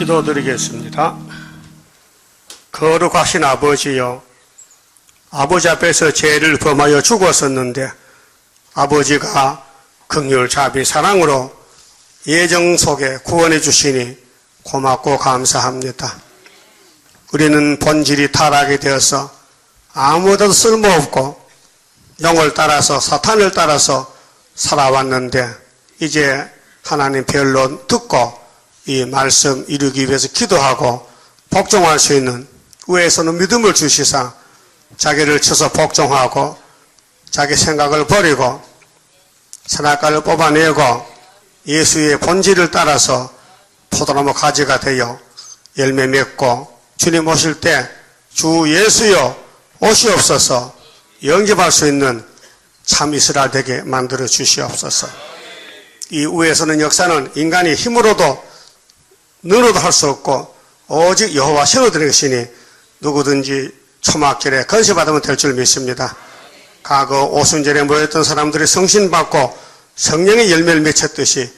기도드리겠습니다. 거룩하신 아버지여, 아버지 앞에서 죄를 범하여 죽었었는데 아버지가 긍휼, 자비, 사랑으로 예정 속에 구원해 주시니 고맙고 감사합니다. 우리는 본질이 타락이 되어서 아무데도 쓸모없고 영을 따라서, 사탄을 따라서 살아왔는데 이제 하나님 변론 듣고 이 말씀 이루기 위해서 기도하고 복종할 수 있는, 위에서는 믿음을 주시사 자기를 쳐서 복종하고 자기 생각을 버리고 선악과를 뽑아내고 예수의 본질을 따라서 포도나무 가지가 되어 열매 맺고 주님 오실 때 주 예수여 오시옵소서 영접할 수 있는 참 이스라엘 되게 만들어 주시옵소서. 이 위에서는 역사는 인간이 힘으로도 능으로도 할 수 없고 오직 여호와 신으로 것이니 누구든지 초막절에 건세받으면 될 줄 믿습니다. 과거 오순절에 모였던 사람들이 성신받고 성령의 열매를 맺혔듯이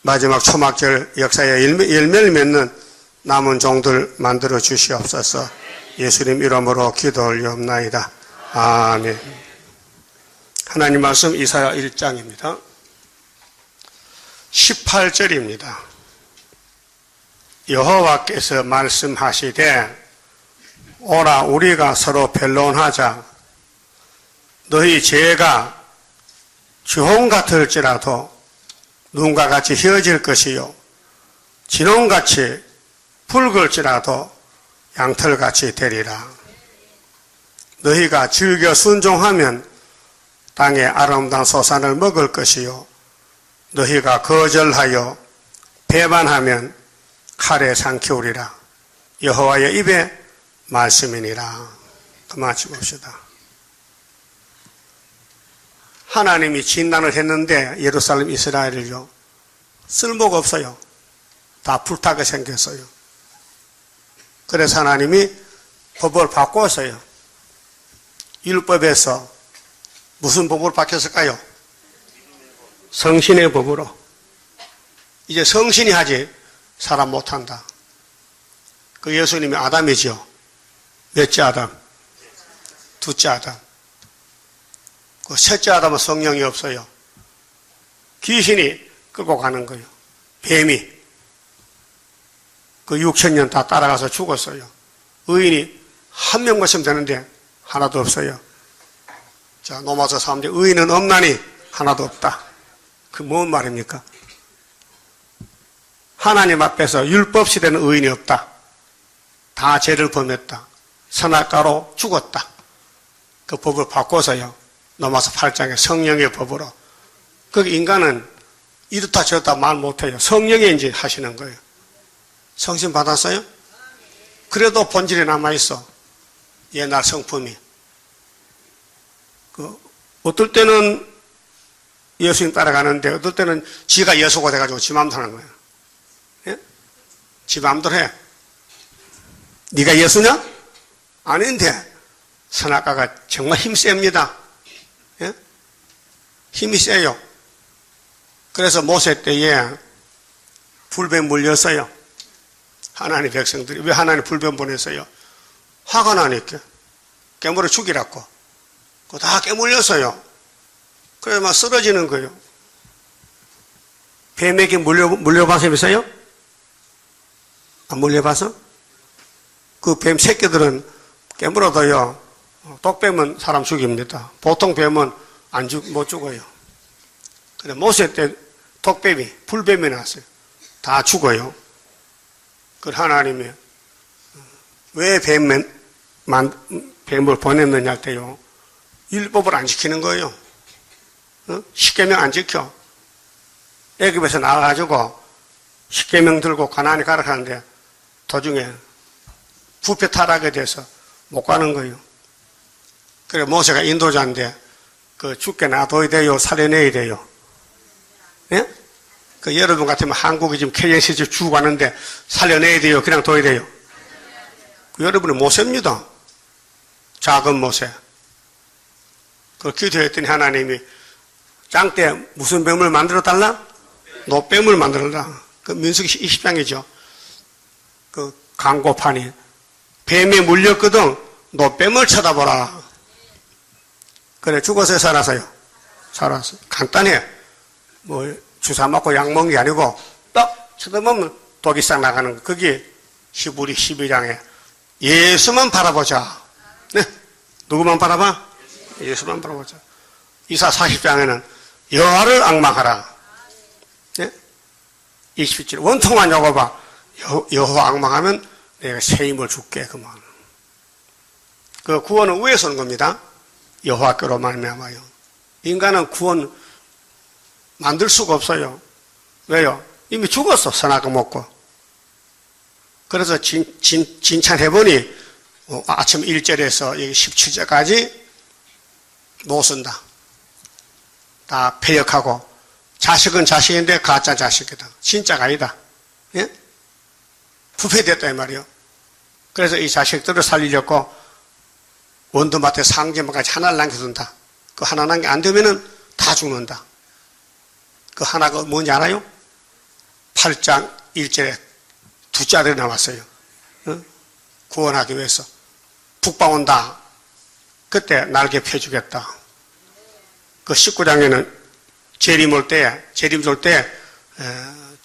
마지막 초막절 역사에 열매를 맺는 남은 종들 만들어 주시옵소서. 예수님 이름으로 기도 올리옵나이다. 아멘. 하나님 말씀 이사야 1장입니다. 18절입니다. 여호와께서 말씀하시되 오라 우리가 서로 변론하자. 너희 죄가 주홍 같을지라도 눈과 같이 휘어질 것이요 진홍같이 붉을지라도 양털같이 되리라. 너희가 즐겨 순종하면 땅의 아름다운 소산을 먹을 것이요 너희가 거절하여 배반하면 칼에 삼키우리라. 여호와의 입에 말씀이니라. 마치 봅시다. 하나님이 진단을 했는데 예루살렘 이스라엘을요 쓸모가 없어요. 다 불타게 생겼어요. 그래서 하나님이 법을 바꿨어요. 율법에서 무슨 법으로 바뀌었을까요? 성신의 법으로. 이제 성신이 하지 사람 못한다. 그 예수님이 아담이죠. 몇째 아담? 둘째 아담. 그 셋째 아담은 성령이 없어요. 귀신이 끌고 가는 거예요. 뱀이. 그 6,000년 다 따라가서 죽었어요. 의인이 한 명 모시면 되는데 하나도 없어요. 자, 넘어서 사람들 의인은 없나니 하나도 없다. 그 뭔 말입니까? 하나님 앞에서 율법 시대는 의인이 없다. 다 죄를 범했다. 선악과로 죽었다. 그 법을 바꿔서요. 넘어서 8장에 성령의 법으로. 그 인간은 이렇다 저렇다 말 못해요. 성령이 이제 하시는 거예요. 성신 받았어요? 그래도 본질이 남아있어. 옛날 성품이. 어떨 때는 예수님 따라가는데 어떨 때는 지가 예수가 돼가지고 지 맘대로 하는 거예요. 예? 지 맘대로 해. 네가 예수냐? 아닌데 선악과가 정말 힘셉니다. 예? 힘이 세요. 그래서 모세 때에 불뱀 물렸어요. 하나님 백성들이. 왜 하나님 불뱀 보냈어요? 화가 나니까. 깨물어 죽이라고. 그거 다 깨물렸어요. 그래서 막 쓰러지는 거예요. 뱀에게 물려봐서 있어요? 안 물려봐서? 그 뱀 새끼들은 깨물어도요, 독뱀은 사람 죽입니다. 보통 뱀은 못 죽어요. 근데 모세 때 독뱀이, 불뱀이 나왔어요. 다 죽어요. 그 하나님이 왜 뱀을 보냈느냐 할 때요. 율법을 안 지키는 거예요. 십계명 안 지켜. 애굽에서 나와가지고 십계명 들고 가나안에 가라 하는데 도중에 부패 타락에 대해서 못 가는 거예요. 그래 모세가 인도자인데 그 죽게 놔둬야 돼요, 살려내야 돼요. 예? 그 여러분 같으면 한국이 지금 KNC 주고 가는데 살려내야 돼요, 그냥 둬야 돼요. 그 여러분이 모세입니다. 작은 모세. 그 기도했더니 하나님이 짱때 무슨 뱀을 만들어 달라? 노뱀을 만들어 달라. 그 민수기 20장이죠. 그 광고판이 뱀에 물렸거든. 너 뱀을 쳐다보라. 그래 죽어서 살아서요. 살았어. 간단해. 뭐 주사 맞고 약 먹는 게 아니고 딱 쳐다보면 독이 싹 나가는 거. 그게 히브리 12장에 예수만 바라보자. 네. 누구만 바라봐? 예수만 바라보자. 이사 40장에는 여호와를 앙망하라. 네? 27절 원통만 적어봐. 여호와 앙망하면 내가 새 힘을 줄게. 그만. 그 구원은 위에서 오는 겁니다. 여호와께로 말미암아요. 인간은 구원 만들 수가 없어요. 왜요? 이미 죽었어. 선악을 먹고. 그래서 진찬해보니 아침 1절에서 17절까지 못 쓴다. 다 폐역하고 자식은 자식인데 가짜 자식이다. 진짜가 아니다. 예? 부패됐다 이 말이요. 그래서 이 자식들을 살리려고 원두마트에 상점까지 하나를 남겨둔다. 그 하나 남겨 안 되면은 다 죽는다. 그 하나가 뭔지 알아요? 8장 1절에 두 자들이 나왔어요. 어? 구원하기 위해서. 북방 온다. 그때 날개 펴주겠다. 그 19장에는 재림 줄 때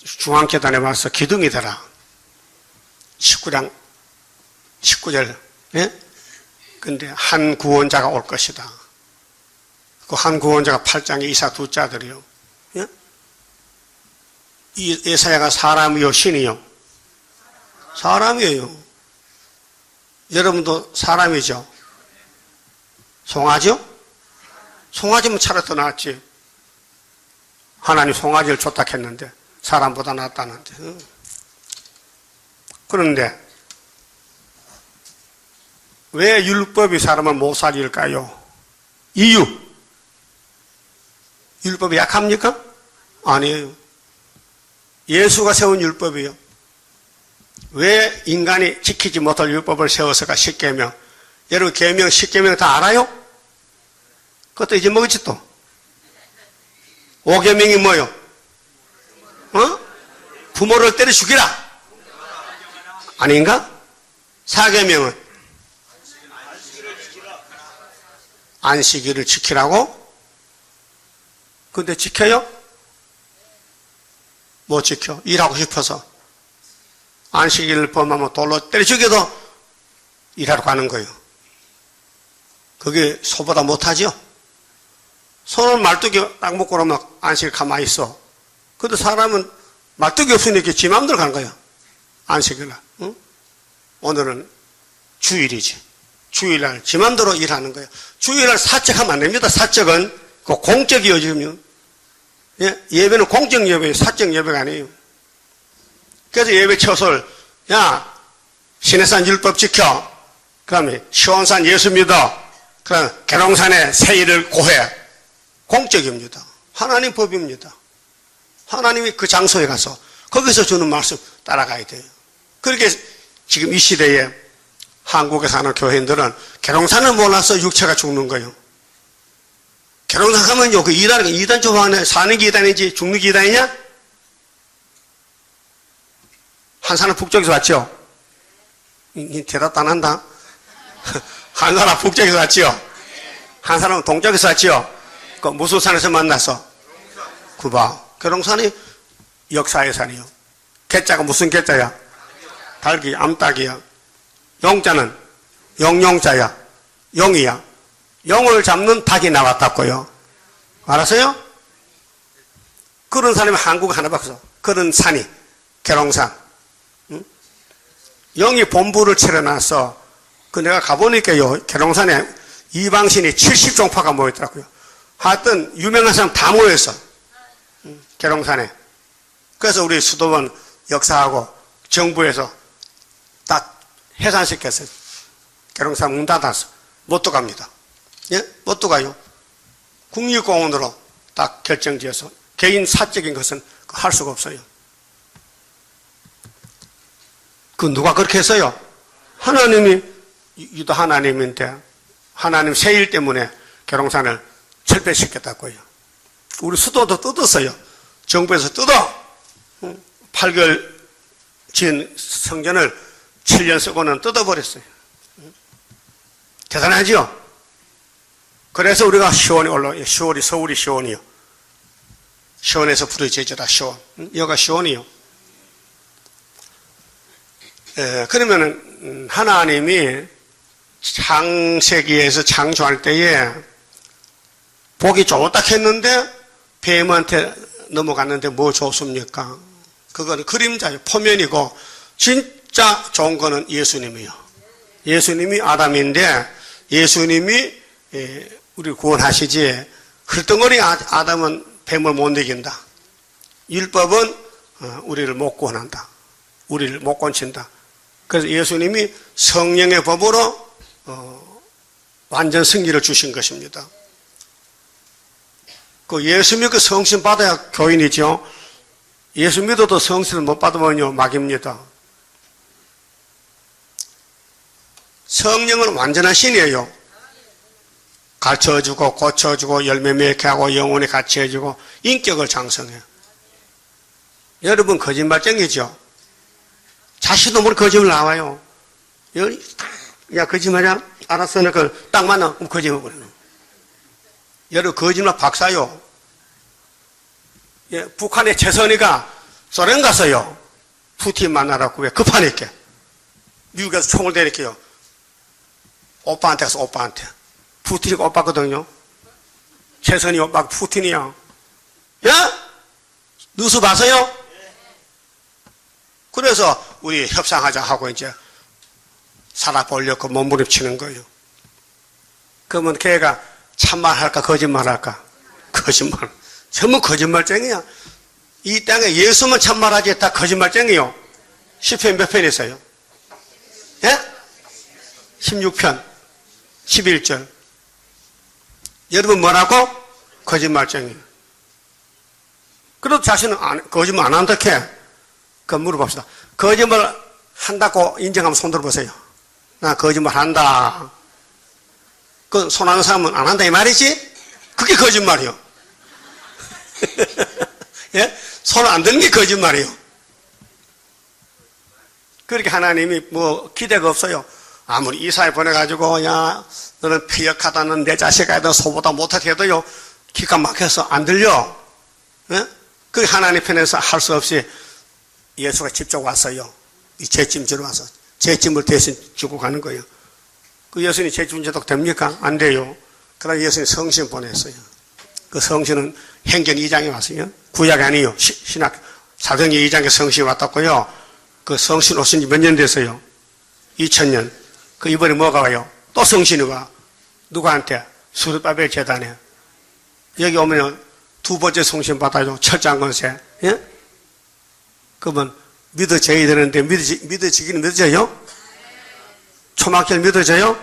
중앙계단에 와서 기둥이 되라. 19장 19절. 예? 근데 한 구원자가 올 것이다. 그 한 구원자가 8장에 이사 두 자들이요. 예? 이 예사야가 사람이요, 신이요? 사람이에요. 여러분도 사람이죠? 송아지요? 송아지면 차라리 더 낫지. 하나님 송아지를 좋다 했는데 사람보다 낫다는데. 그런데 왜 율법이 사람을 못 살릴까요? 이유. 율법이 약합니까? 아니에요. 예수가 세운 율법이요. 왜 인간이 지키지 못할 율법을 세워서가 10계명. 여러분 계명 10계명 다 알아요? 그것도 잊어먹었지 또. 5계명이 뭐요? 어? 부모를 때려 죽이라. 아닌가? 4계명은 안식일을 지키라고? 근데 지켜요? 못 지켜. 일하고 싶어서. 안식일을 범하면 돌로 때려 죽여도 일하러 가는 거예요. 그게 소보다 못하죠? 소는 말뚝이 딱 먹고 그러면 안식일 가만히 있어. 근데 사람은 말뚝이 없으니까 지 맘대로 가는 거야. 안식일날. 응? 오늘은 주일이지. 주일날 지 맘대로 일하는 거예요. 주일날 사적하면 안 됩니다. 사적은 그 공적이요 지금. 예? 예배는 공적 예배예요. 사적 예배가 아니에요. 그래서 예배 처소를 야 시내산 율법 지켜. 그 다음에 시온산 예수 믿어. 그 다음에 계룡산에 세일을 고해. 공적입니다. 하나님 법입니다. 하나님이 그 장소에 가서 거기서 주는 말씀 따라가야 돼요. 그렇게 지금 이 시대에 한국에 사는 교회인들은 계룡산을 몰라서 육체가 죽는 거예요. 계룡산 가면요, 그 이단 조항에 사는 게 이단인지 죽는 게 이단이냐? 한 사람 북쪽에서 왔죠? 대답도 안 한다. 한 사람 북쪽에서 왔죠? 한 사람은 동쪽에서 왔죠? 그 무슨 산에서 만났어? 구바. 계룡산이 역사의 산이요. 개자가 무슨 개자야? 달기, 암탉이야. 용자는 용용자야. 용이야. 용을 잡는 닭이 나왔다고요. 알았어요? 그런 사람이 한국에 하나밖에 없어. 그런 산이 계룡산. 응? 용이 본부를 차려놨어. 그 내가 가보니까요. 계룡산에 이방신이 70종파가 모였더라고요. 하여튼 유명한 사람 다 모였어. 계룡산에. 그래서 우리 수도원 역사하고 정부에서 딱 해산시켰어요. 계룡산 문 닫았어. 못 들어갑니다. 예? 못 들어가요. 국립공원으로 딱 결정지어서 개인 사적인 것은 할 수가 없어요. 그 누가 그렇게 했어요? 하나님이 유다 하나님인데 하나님 세일 때문에 계룡산을 철폐시켰다고요. 우리 수도도 뜯었어요. 정부에서 뜯어. 8개월 지은 성전을 7년 쓰고는 뜯어버렸어요. 대단하죠? 그래서 우리가 시온에 올라와요. 서울이 시온이요. 시온에서 부르짖으라 시온. 여기가 시온이요. 그러면은 하나님이 창세기에서 창조할 때에 보기 좋다 했는데 뱀한테 넘어갔는데 뭐 좋습니까? 그건 그림자요. 표면이고 진짜 좋은 거는 예수님이요. 예수님이 아담인데 예수님이 우리를 구원하시지 흘덩어리 아담은 뱀을 못 이긴다. 율법은 우리를 못 구원한다. 우리를 못 건친다. 그래서 예수님이 성령의 법으로 완전 승리를 주신 것입니다. 그 예수 믿고 성신 받아야 교인이죠. 예수 믿어도 성신을 못 받으면요 막입니다. 성령은 완전한 신이에요. 가르쳐주고 고쳐주고 열매 맺게 하고 영혼이 같이 해주고 인격을 장성해요. 여러분 거짓말쟁이죠. 자신도 모르게 거짓말 나와요. 야 거짓말이야? 알았어. 내가 딱 만나. 그럼 거짓말 버리는. 여러분 거짓말 박사요. 예, 북한의 최선희가 소련 갔어요. 푸틴 만나라고. 왜? 급하니까. 미국에서 총을 대니까요. 오빠한테 가서 오빠한테. 푸틴이 오빠거든요. 최선희 오빠가 푸틴이야. 야? 뉴스 봤어요? 그래서 우리 협상하자 하고 이제 살아보려고 몸부림치는 거예요. 그러면 걔가 참말할까 거짓말할까? 거짓말. 전부 거짓말쟁이야. 이 땅에 예수만 참말하지 다 거짓말쟁이요. 10편 몇 편 있어요? 예? 16편 11절. 여러분 뭐라고? 거짓말쟁이. 그래도 자신은 거짓말 안 한다 해. 그럼 물어봅시다. 거짓말 한다고 인정하면 손 들어보세요. 나 거짓말 한다. 그 손 하는 사람은 안 한다 이 말이지? 그게 거짓말이요. 예? 손 안 드는 게 거짓말이요. 그렇게 하나님이 뭐 기대가 없어요. 아무리 이사에 보내가지고 야 너는 폐역하다는 내 자식아이든 소보다 못하게 해도요 기가 막혀서 안 들려. 예? 그 하나님 편에서 할 수 없이 예수가 직접 왔어요. 이 죄짐지로 와서 죄짐을 대신 주고 가는 거예요. 그 예수님 죄짐 제독 됩니까? 안 돼요. 그러나 예수님 성신 보냈어요. 그 성신은 행전 2장에 왔어요. 구약이 아니에요. 신약 사도행전 2장에 성신이 왔다고요. 그 성신 오신 지 몇 년 됐어요? 2000년. 그 이번에 뭐가 와요? 또 성신이 와. 누구한테? 수르바벨 재단에. 여기 오면 두 번째 성신 받아요. 철장건세. 예? 그러면 믿어져야 되는데 믿어지기는 믿어져요? 초막절 믿어져요?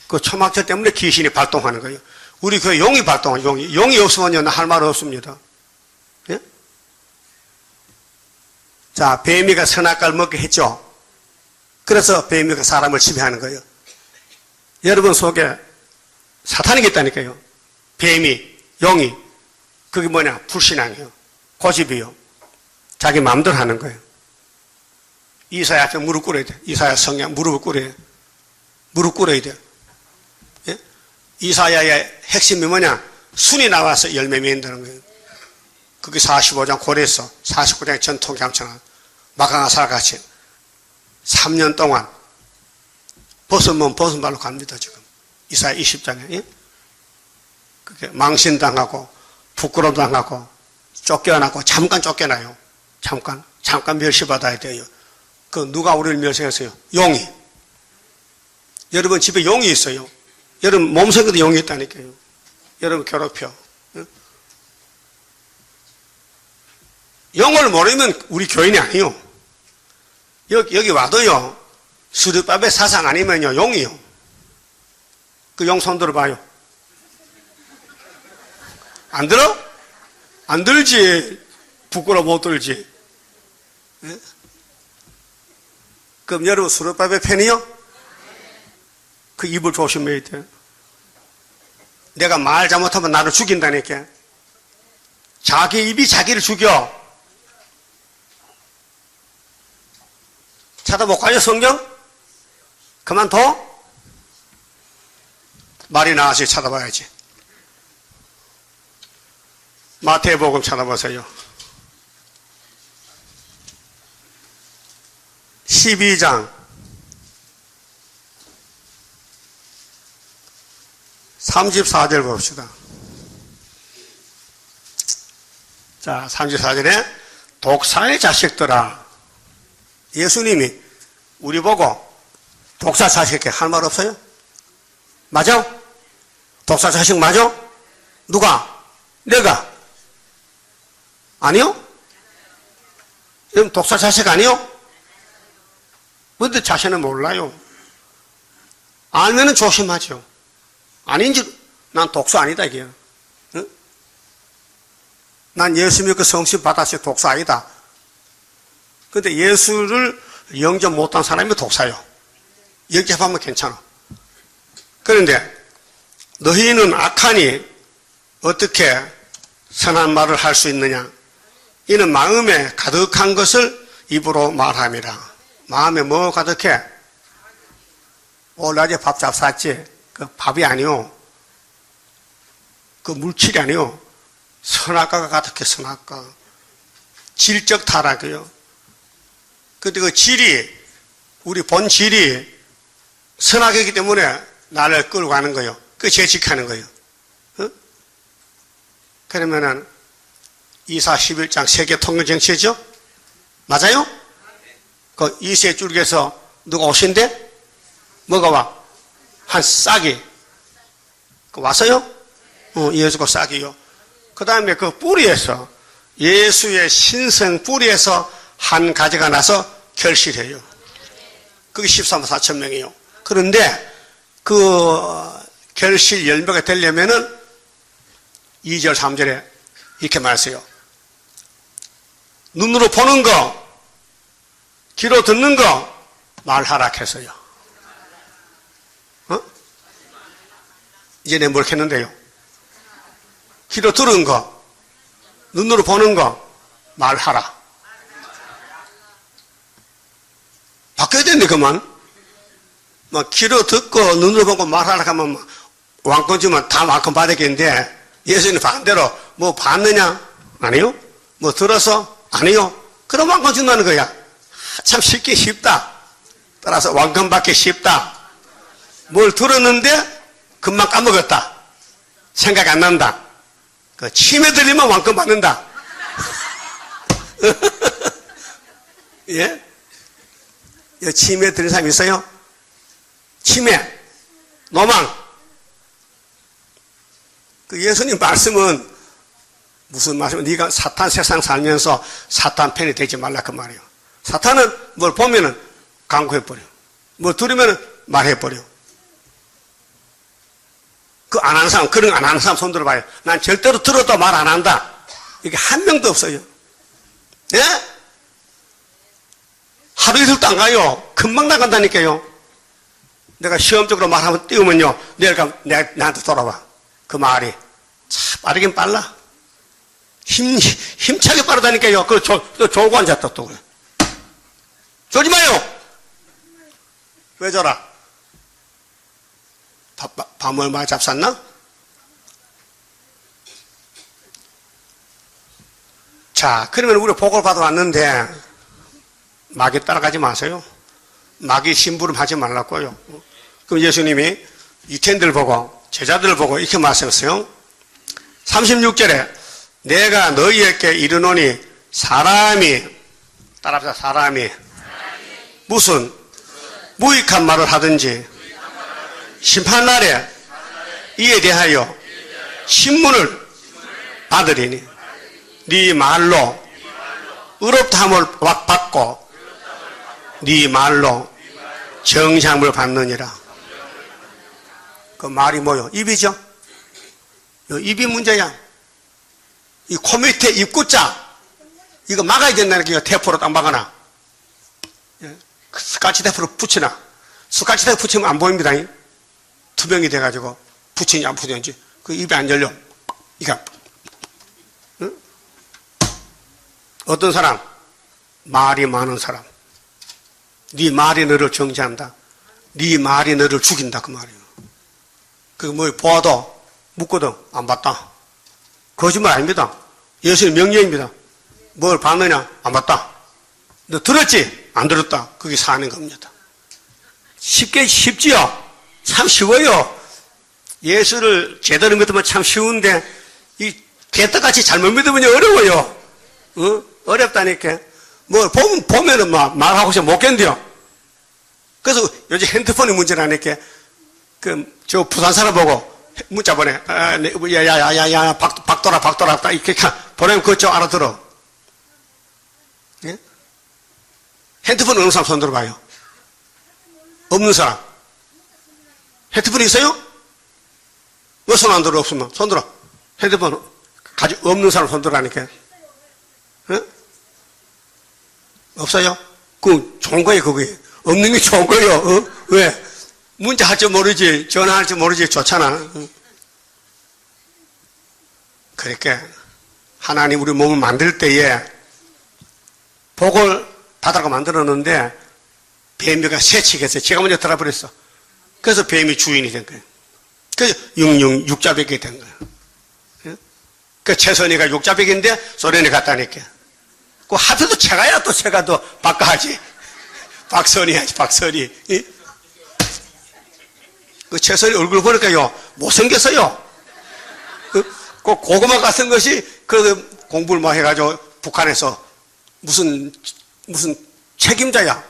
그 초막절 때문에 귀신이 발동하는 거예요. 우리 교회 용이 발동하요. 용이 없으면요 할 말 없습니다. 예? 자, 뱀이가 선악과를 먹게 했죠. 그래서 뱀이가 사람을 지배하는 거예요. 여러분 속에 사탄이 있다니까요. 뱀이, 용이. 그게 뭐냐? 불신앙이에요. 고집이요. 자기 마음대로 하는 거예요. 이사야 앞에 무릎 꿇어야 돼. 이사야 성경 무릎을 꿇어야 돼. 무릎 꿇어야 돼. 예? 이사야의 핵심이 뭐냐? 순이 나와서 열매 맺는다는 거예요. 그게 45장 고레서 49장의 전통이 감천한 마강아사 같이 3년 동안 벗은 발로 갑니다. 지금 이사야 20장에. 예? 그게 망신당하고 부끄러움당하고 쫓겨나고 잠깐 쫓겨나요. 잠깐 멸시받아야 돼요. 그 누가 우리를 멸시했어요? 용이. 여러분 집에 용이 있어요. 여러분 몸속에도 용이 있다니까요. 여러분 괴롭혀. 용을 모르면 우리 교인이 아니요. 여기 와도요. 수르밥의 사상 아니면요. 용이요. 그 용 손 들어봐요. 안 들어? 안 들지. 부끄러워 못 들지. 예? 그럼 여러분 수르밥의 팬이요? 그 입을 조심해야 돼. 내가 말 잘못하면 나를 죽인다니까. 자기 입이 자기를 죽여. 찾아볼까요, 성경? 그만둬? 말이 나와서 찾아봐야지. 마태복음 찾아보세요. 12장 34절 봅시다. 자, 34절에 독사의 자식들아. 예수님이 우리 보고 독사 자식에게 할 말 없어요? 맞아? 독사 자식 맞아? 누가? 내가? 아니요? 그럼 독사 자식 아니요? 근데 자신은 몰라요. 알면은 조심하죠. 아닌지, 난 독사 아니다, 이게. 응? 난 예수 믿고 성신 받았을 때 독사 아니다. 근데 예수를 영접 못한 사람이 독사요. 영접하면 괜찮아. 그런데 너희는 악하니 어떻게 선한 말을 할 수 있느냐? 이는 마음에 가득한 것을 입으로 말함이라. 마음에 뭐 가득해? 낮에 밥 잡쌌지? 그 밥이 아니요. 그 물질이 아니요. 선악과가 가득해, 선악과. 질적 타락이요. 근데 그 질이, 우리 본질이 선악이기 때문에 나를 끌고 가는 거예요. 그 재직하는 거예요. 어? 그러면은 2사 11장 세계 통일 정치죠? 맞아요? 그 이세 줄기에서 누가 오신대? 뭐가 와? 한 싹이. 왔어요? 예수가 싹이요. 그 다음에 그 뿌리에서, 예수의 신성 뿌리에서 한 가지가 나서 결실해요. 그게 13만 4천 명이에요. 그런데 그 결실 열매가 되려면은 2절, 3절에 이렇게 말했어요. 눈으로 보는 거, 귀로 듣는 거, 말하라 했어요. 이제 내 뭘 했는데요. 귀로 들은 거, 눈으로 보는 거, 말하라. 바뀌어야 되는데, 그만. 귀로 듣고, 눈으로 보고 말하라 하면, 왕권 주면 다 왕권 받았겠는데, 예수님 반대로, 뭐 봤느냐? 아니요. 뭐 들어서? 아니요. 그럼 왕권 준다는 거야. 참 쉽다. 따라서 왕권 받기 쉽다. 뭘 들었는데, 금방 까먹었다. 생각 안 난다. 그 침에 들리면 왕권 받는다. 예? 침에 들린 사람 있어요? 치매, 노망. 그 예수님 말씀은 무슨 말씀은 네가 사탄 세상 살면서 사탄 편이 되지 말라 그 말이에요. 사탄은 뭘 보면은 강구해버려. 뭘 들으면은 말해버려. 그 안 하는 사람, 그런 거 안 하는 사람 손 들어봐요. 난 절대로 들어도 말 안 한다. 이게 한 명도 없어요. 예? 하루 이틀도 안 가요. 금방 나간다니까요. 내가 시험적으로 말하면 띄우면요. 내일 가면 나한테 돌아와. 그 말이. 참 빠르긴 빨라. 힘차게 빠르다니까요. 또 졸고 앉았다 또 그래. 졸지 마요. 왜 졸아? 밤을 많이 잡쌌나? 자, 그러면 우리 복을 받아왔는데 마귀 따라가지 마세요. 마귀 심부름 하지 말라고요. 그럼 예수님이 유태인들 보고 제자들 보고 이렇게 말씀했어요. 36절에 내가 너희에게 이르노니 사람이 따라합시다. 사람이 무슨 무익한 말을 하든지 심판날에 이에 대하여 신문을 받으리니 네 말로 의롭다함을 받고 네 말로 정상을 받느니라. 그 말이 뭐요? 입이죠? 입이 문제야. 이 코 밑에 입구자 이거 막아야 된다는 게 테이프로 딱 막아놔. 스카치 테이프로 붙이나. 스카치 테이프 붙이면 안 보입니다. 투명이 돼가지고 붙이는지 안 붙이는지 그 입이 안 열려. 이거 응? 어떤 사람? 말이 많은 사람. 네 말이 너를 정죄한다. 네 말이 너를 죽인다 그 말이에요. 그 뭐 보아도 묻거든 안 봤다. 거짓말 아닙니다. 예수의 명령입니다. 뭘 봤느냐? 안 봤다. 너 들었지? 안 들었다. 그게 사는 겁니다. 쉽지요? 참 쉬워요. 예수를 제대로 믿으면 참 쉬운데 이 개떡같이 잘못 믿으면 어려워요. 어렵다니까. 뭐 보면은 막 말하고 싶으면 못 견뎌. 그래서 요즘 핸드폰이 문제라니까. 저 부산 사람 보고 문자 보내. 야야야야 박돌아 이렇게 보내면 그쪽 알아들어. 예? 핸드폰 없는 사람 손 들어봐요. 없는 사람. 핸드폰 있어요? 왜 손 안 들어 없으면? 손 들어. 핸드폰 가지고 없는 사람 손 들어라니까. 예? 없어요? 그 좋은 거예요 그게. 없는 게 좋은 거예요. 왜? 문자 할 줄 모르지 전화할 줄 모르지 좋잖아. 그러니까 하나님 우리 몸을 만들 때에 복을 받으라고 만들었는데 뱀이가 새치겠어요. 제가 먼저 들어버렸어. 그래서 뱀이 주인이 된 거예요. 그래서 육자백이 된 거예요. 그 최선이가 육자백인데 소련에 갔다니까. 그 하필도 채가야 또 채가 또 바꿔하지. 박선이 하지 박선이. 그 최선이 얼굴 보니까요 못생겼어요. 그 고구마 같은 것이 그 공부를 막 해가지고 북한에서 무슨 책임자야.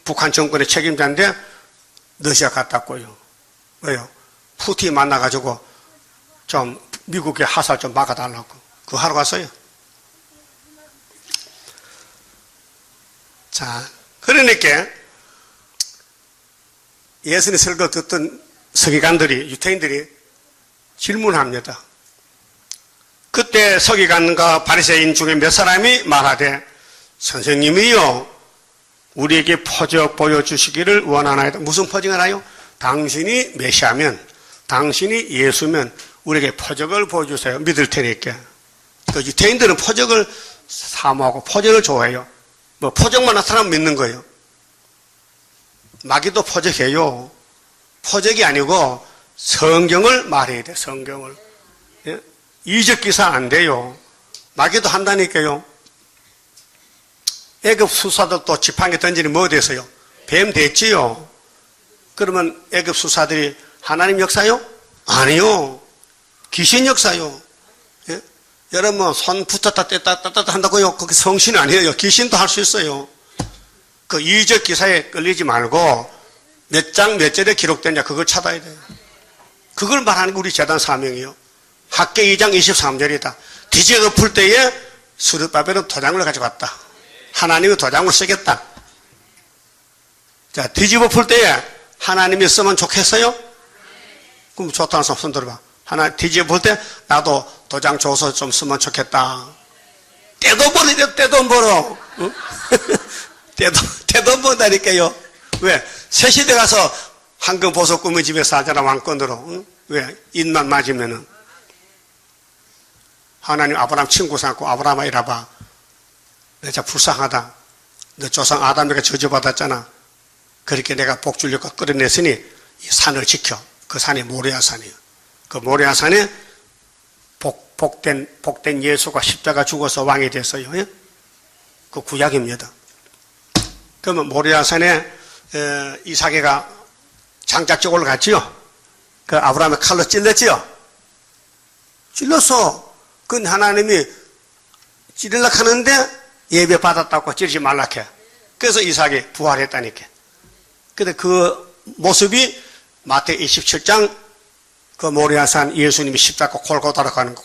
북한 정권의 책임자인데 러시아 갔다고요. 왜요? 푸틴 만나가지고 좀 미국의 화살 좀 막아달라고. 그거 하러 갔어요. 자, 그러니까 예수님 설교 듣던 서기관들이, 유태인들이 질문합니다. 그때 서기관과 바리새인 중에 몇 사람이 말하되 선생님이요 우리에게 표적 보여주시기를 원하나이다. 무슨 표적을 하요? 당신이 메시아면, 당신이 예수면 우리에게 표적을 보여주세요. 믿을 테니까. 그 유태인들은 표적을 사모하고 표적을 좋아해요. 뭐 표적만 나타나면 믿는 거예요. 마귀도 표적해요. 표적이 아니고 성경을 말해야 돼. 성경을. 예? 이적 기사 안 돼요. 마귀도 한다니까요. 애굽 수사들도 지팡이 던지니 뭐 됐어요? 뱀 됐지요. 그러면 애굽 수사들이 하나님 역사요? 아니요. 귀신 역사요. 예? 여러분 손 붙었다 뗐다 한다고요? 그게 성신 아니에요. 귀신도 할 수 있어요. 그 이적 기사에 끌리지 말고 몇 장 몇 절에 기록됐냐 그걸 찾아야 돼요. 그걸 말하는 게 우리 재단 사명이요. 학계 2장 23절이다. 뒤집어 풀 때에 스룹바벨은 도장을 가져갔다. 하나님이 도장을 쓰겠다. 자, 뒤집어 풀 때에 하나님이 쓰면 좋겠어요? 그럼 좋다는 사람 손 들어봐. 하나 뒤집어 풀 때 나도 도장 줘서 좀 쓰면 좋겠다. 떼돈 벌어, 떼돈 벌어. 응? 떼돈 번다니까요. 왜? 새시대 가서 황금 보석 꾸미 집에서 하잖아, 왕권으로. 응? 왜? 입만 맞으면은. 하나님 아브라함 친구 삼고 아브라함아 이라봐. 내 자 불쌍하다. 너 조상 아담에게 저주받았잖아. 그렇게 내가 복 주려고 끌어냈으니 이 산을 지켜. 그 산이 모리아산이에요. 그 모리아산에 복된 예수가 십자가 죽어서 왕이 됐어요. 예? 그 구약입니다. 그러면 모리아산에 이삭이가 장작지 올라갔지요. 그 아브라함의 칼로 찔렀지요. 찔렀어. 그 하나님이 찌르려고 하는데 예배 받았다고 찌르지 말라고 해. 그래서 이삭이 부활했다니까. 근데 그 모습이 마태 27장 그 모리아산 예수님이 십자가 골고다로 가는 거,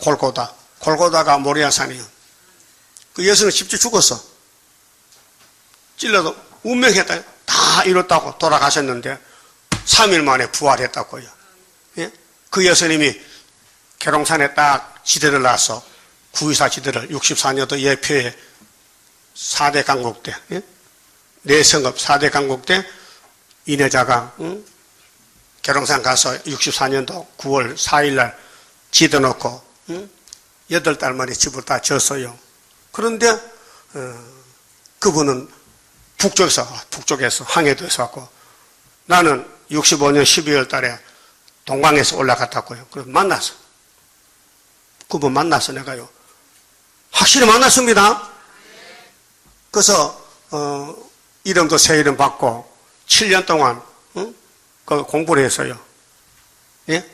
골고다가 모리아산이에요. 그 예수는 십자가 죽었어. 찔러도 운명했다. 다 이뤘다고 돌아가셨는데 3일 만에 부활했다고요. 예? 그 예수님이 계룡산에 딱 지대를 놔서 924 지대를 64년도 예표에 4대 강국 때, 예? 내성읍 4대 강국 때 인혜자가 계룡산 가서 64년도 9월 4일날 지대 놓고 8달 만에 집을 다 졌어요. 그런데 그분은 북쪽에서 항해도에서 왔고, 나는 65년 12월 달에 동강에서 올라갔다고요. 그래서 만났어. 그분 만났어, 내가요. 확실히 만났습니다. 그래서, 이름도 새 이름 받고, 7년 동안, 그 공부를 했어요. 예?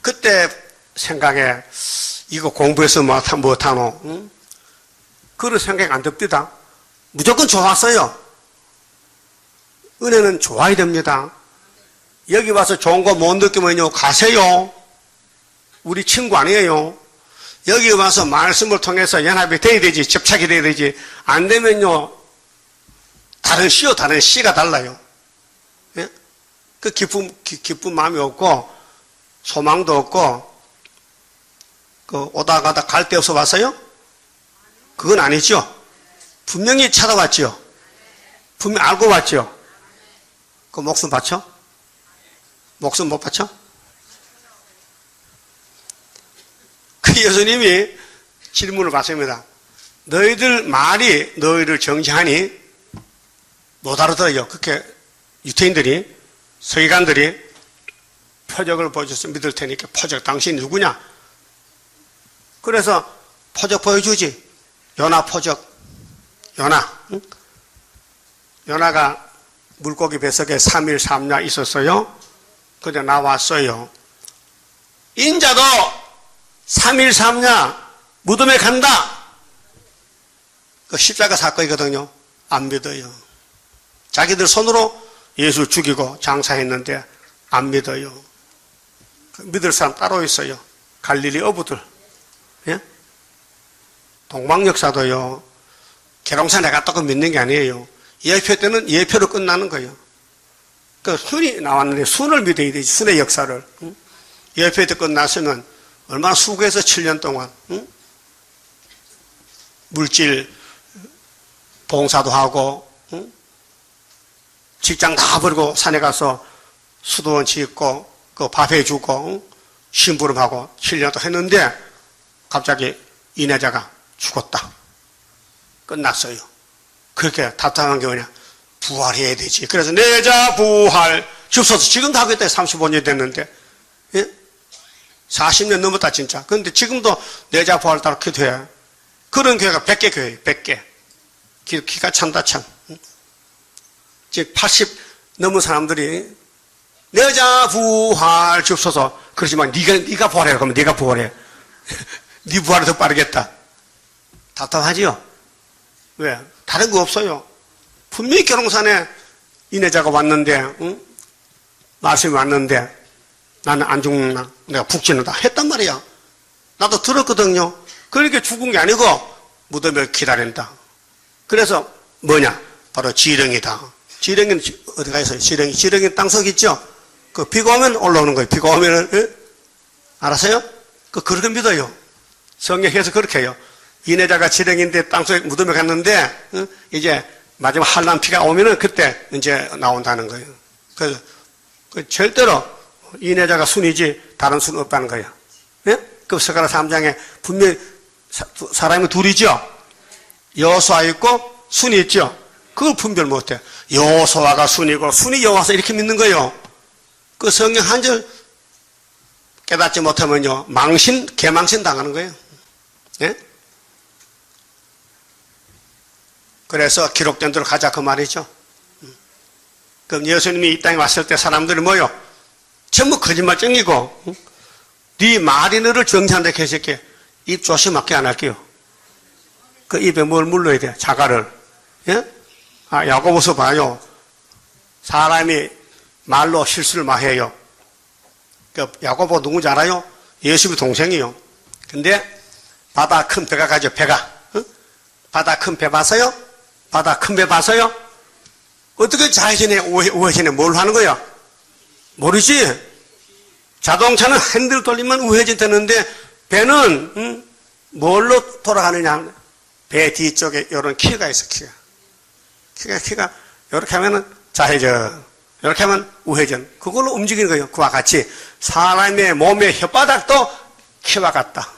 그때 생각에, 이거 공부해서 못하노? 응? 그런 생각이 안 듭니다. 무조건 좋았어요. 은혜는 좋아야 됩니다. 여기 와서 좋은 거 못 느끼면요, 가세요. 우리 친구 아니에요. 여기 와서 말씀을 통해서 연합이 돼야 되지, 접착이 돼야 되지. 안 되면요, 다른 씨가 달라요. 예? 그 기쁜 마음이 없고, 소망도 없고, 오다 가다 갈 데 없어 왔어요? 그건 아니죠. 분명히 찾아왔죠. 분명히 알고 왔죠. 그 목숨 바쳐? 목숨 못 바쳐? 그 예수님이 질문을 받습니다. 너희들 말이 너희를 정죄하니 못 알아들어요. 그렇게 유태인들이, 서기관들이 표적을 보여줘서 믿을 테니까 표적 당신이 누구냐? 그래서 표적 보여주지. 요나 표적. 요나. 응? 요나가 물고기 뱃속에 3일 3야 있었어요. 근데 나왔어요. 인자도 3일 3야 무덤에 간다. 그 십자가 사건이거든요. 안 믿어요. 자기들 손으로 예수 죽이고 장사했는데 안 믿어요. 믿을 사람 따로 있어요. 갈릴리 어부들. 예? 동방역사도요. 계룡산 해갔다고 믿는 게 아니에요. 예표 때는 예표로 끝나는 거예요. 그 순이 나왔는데 순을 믿어야 되지. 순의 역사를. 응? 예표 때 끝났으면 얼마나 수고해서 7년 동안 응? 물질 봉사도 하고 응? 직장 다 버리고 산에 가서 수도원 짓고 그 밥 해주고 응? 심부름하고 7년 또 했는데 갑자기 인애자가 죽었다. 끝났어요. 그렇게 답답한 게 뭐냐? 부활해야 되지. 그래서 내자 부활 주소서 지금도 하고 있다. 35년 됐는데 예? 40년 넘었다 진짜. 그런데 지금도 내자 부활 따로 기도해. 그런 교회가 100개 교회예요. 100개. 기가 찬다 참. 즉 80 넘은 사람들이 내자 부활 주소서. 그러지만 네가 부활해. 그러면 네가 부활해. 네 부활이 더 빠르겠다. 답답하지요? 왜? 다른 거 없어요. 분명히 계룡산에 인애자가 왔는데, 응? 말씀이 왔는데, 나는 안 죽는다. 내가 북진한다. 했단 말이야. 나도 들었거든요. 그렇게 죽은 게 아니고, 무덤에 기다린다. 그래서 뭐냐? 바로 지령이다. 지령이는 어디가 있어요? 지령이 땅속 있죠? 그 비가 오면 올라오는 거예요. 비가 오면은, 응? 알았어요? 그렇게 믿어요. 성경에서 그렇게 해요. 인애자가 지령인데 땅속에 무덤에 갔는데, 응? 이제 마지막 한란 피가 오면은 그때 이제 나온다는 거예요. 그래서 절대로 인애자가 순이지 다른 순 없다는 거예요. 예? 그 스가랴 3장에 분명히 사람이 둘이죠. 여호수아 있고 순이 있죠. 그걸 분별 못해. 여호수아가 순이고 순이 여호와서 이렇게 믿는 거예요. 그 성경 한 절 깨닫지 못하면요 개망신 당하는 거예요. 예? 그래서 기록된 대로 가자 그 말이죠. 그럼 예수님이 이 땅에 왔을 때 사람들이 뭐요? 전부 거짓말쟁이고 네 말이 너를 정죄한다 했을게. 입 조심하게 안 할게요. 그 입에 뭘 물러야 돼? 자갈을. 예? 야고보서 봐요. 사람이 말로 실수를 많이 해요. 그 야고보 누군지 알아요? 예수의 동생이요. 근데 바다 큰 배가 가죠. 배가. 바다 큰 배 봤어요? 바다 큰 배 봤어요? 어떻게 좌회전에 우회전에 뭘 하는 거야? 모르지? 자동차는 핸들 돌리면 우회전 되는데 배는 뭘로 돌아가느냐? 배 뒤쪽에 이런 키가 있어. 키가 이렇게 하면은 좌회전, 이렇게 하면 우회전. 그걸로 움직이는 거예요. 그와 같이 사람의 몸의 혓바닥도 키와 같다.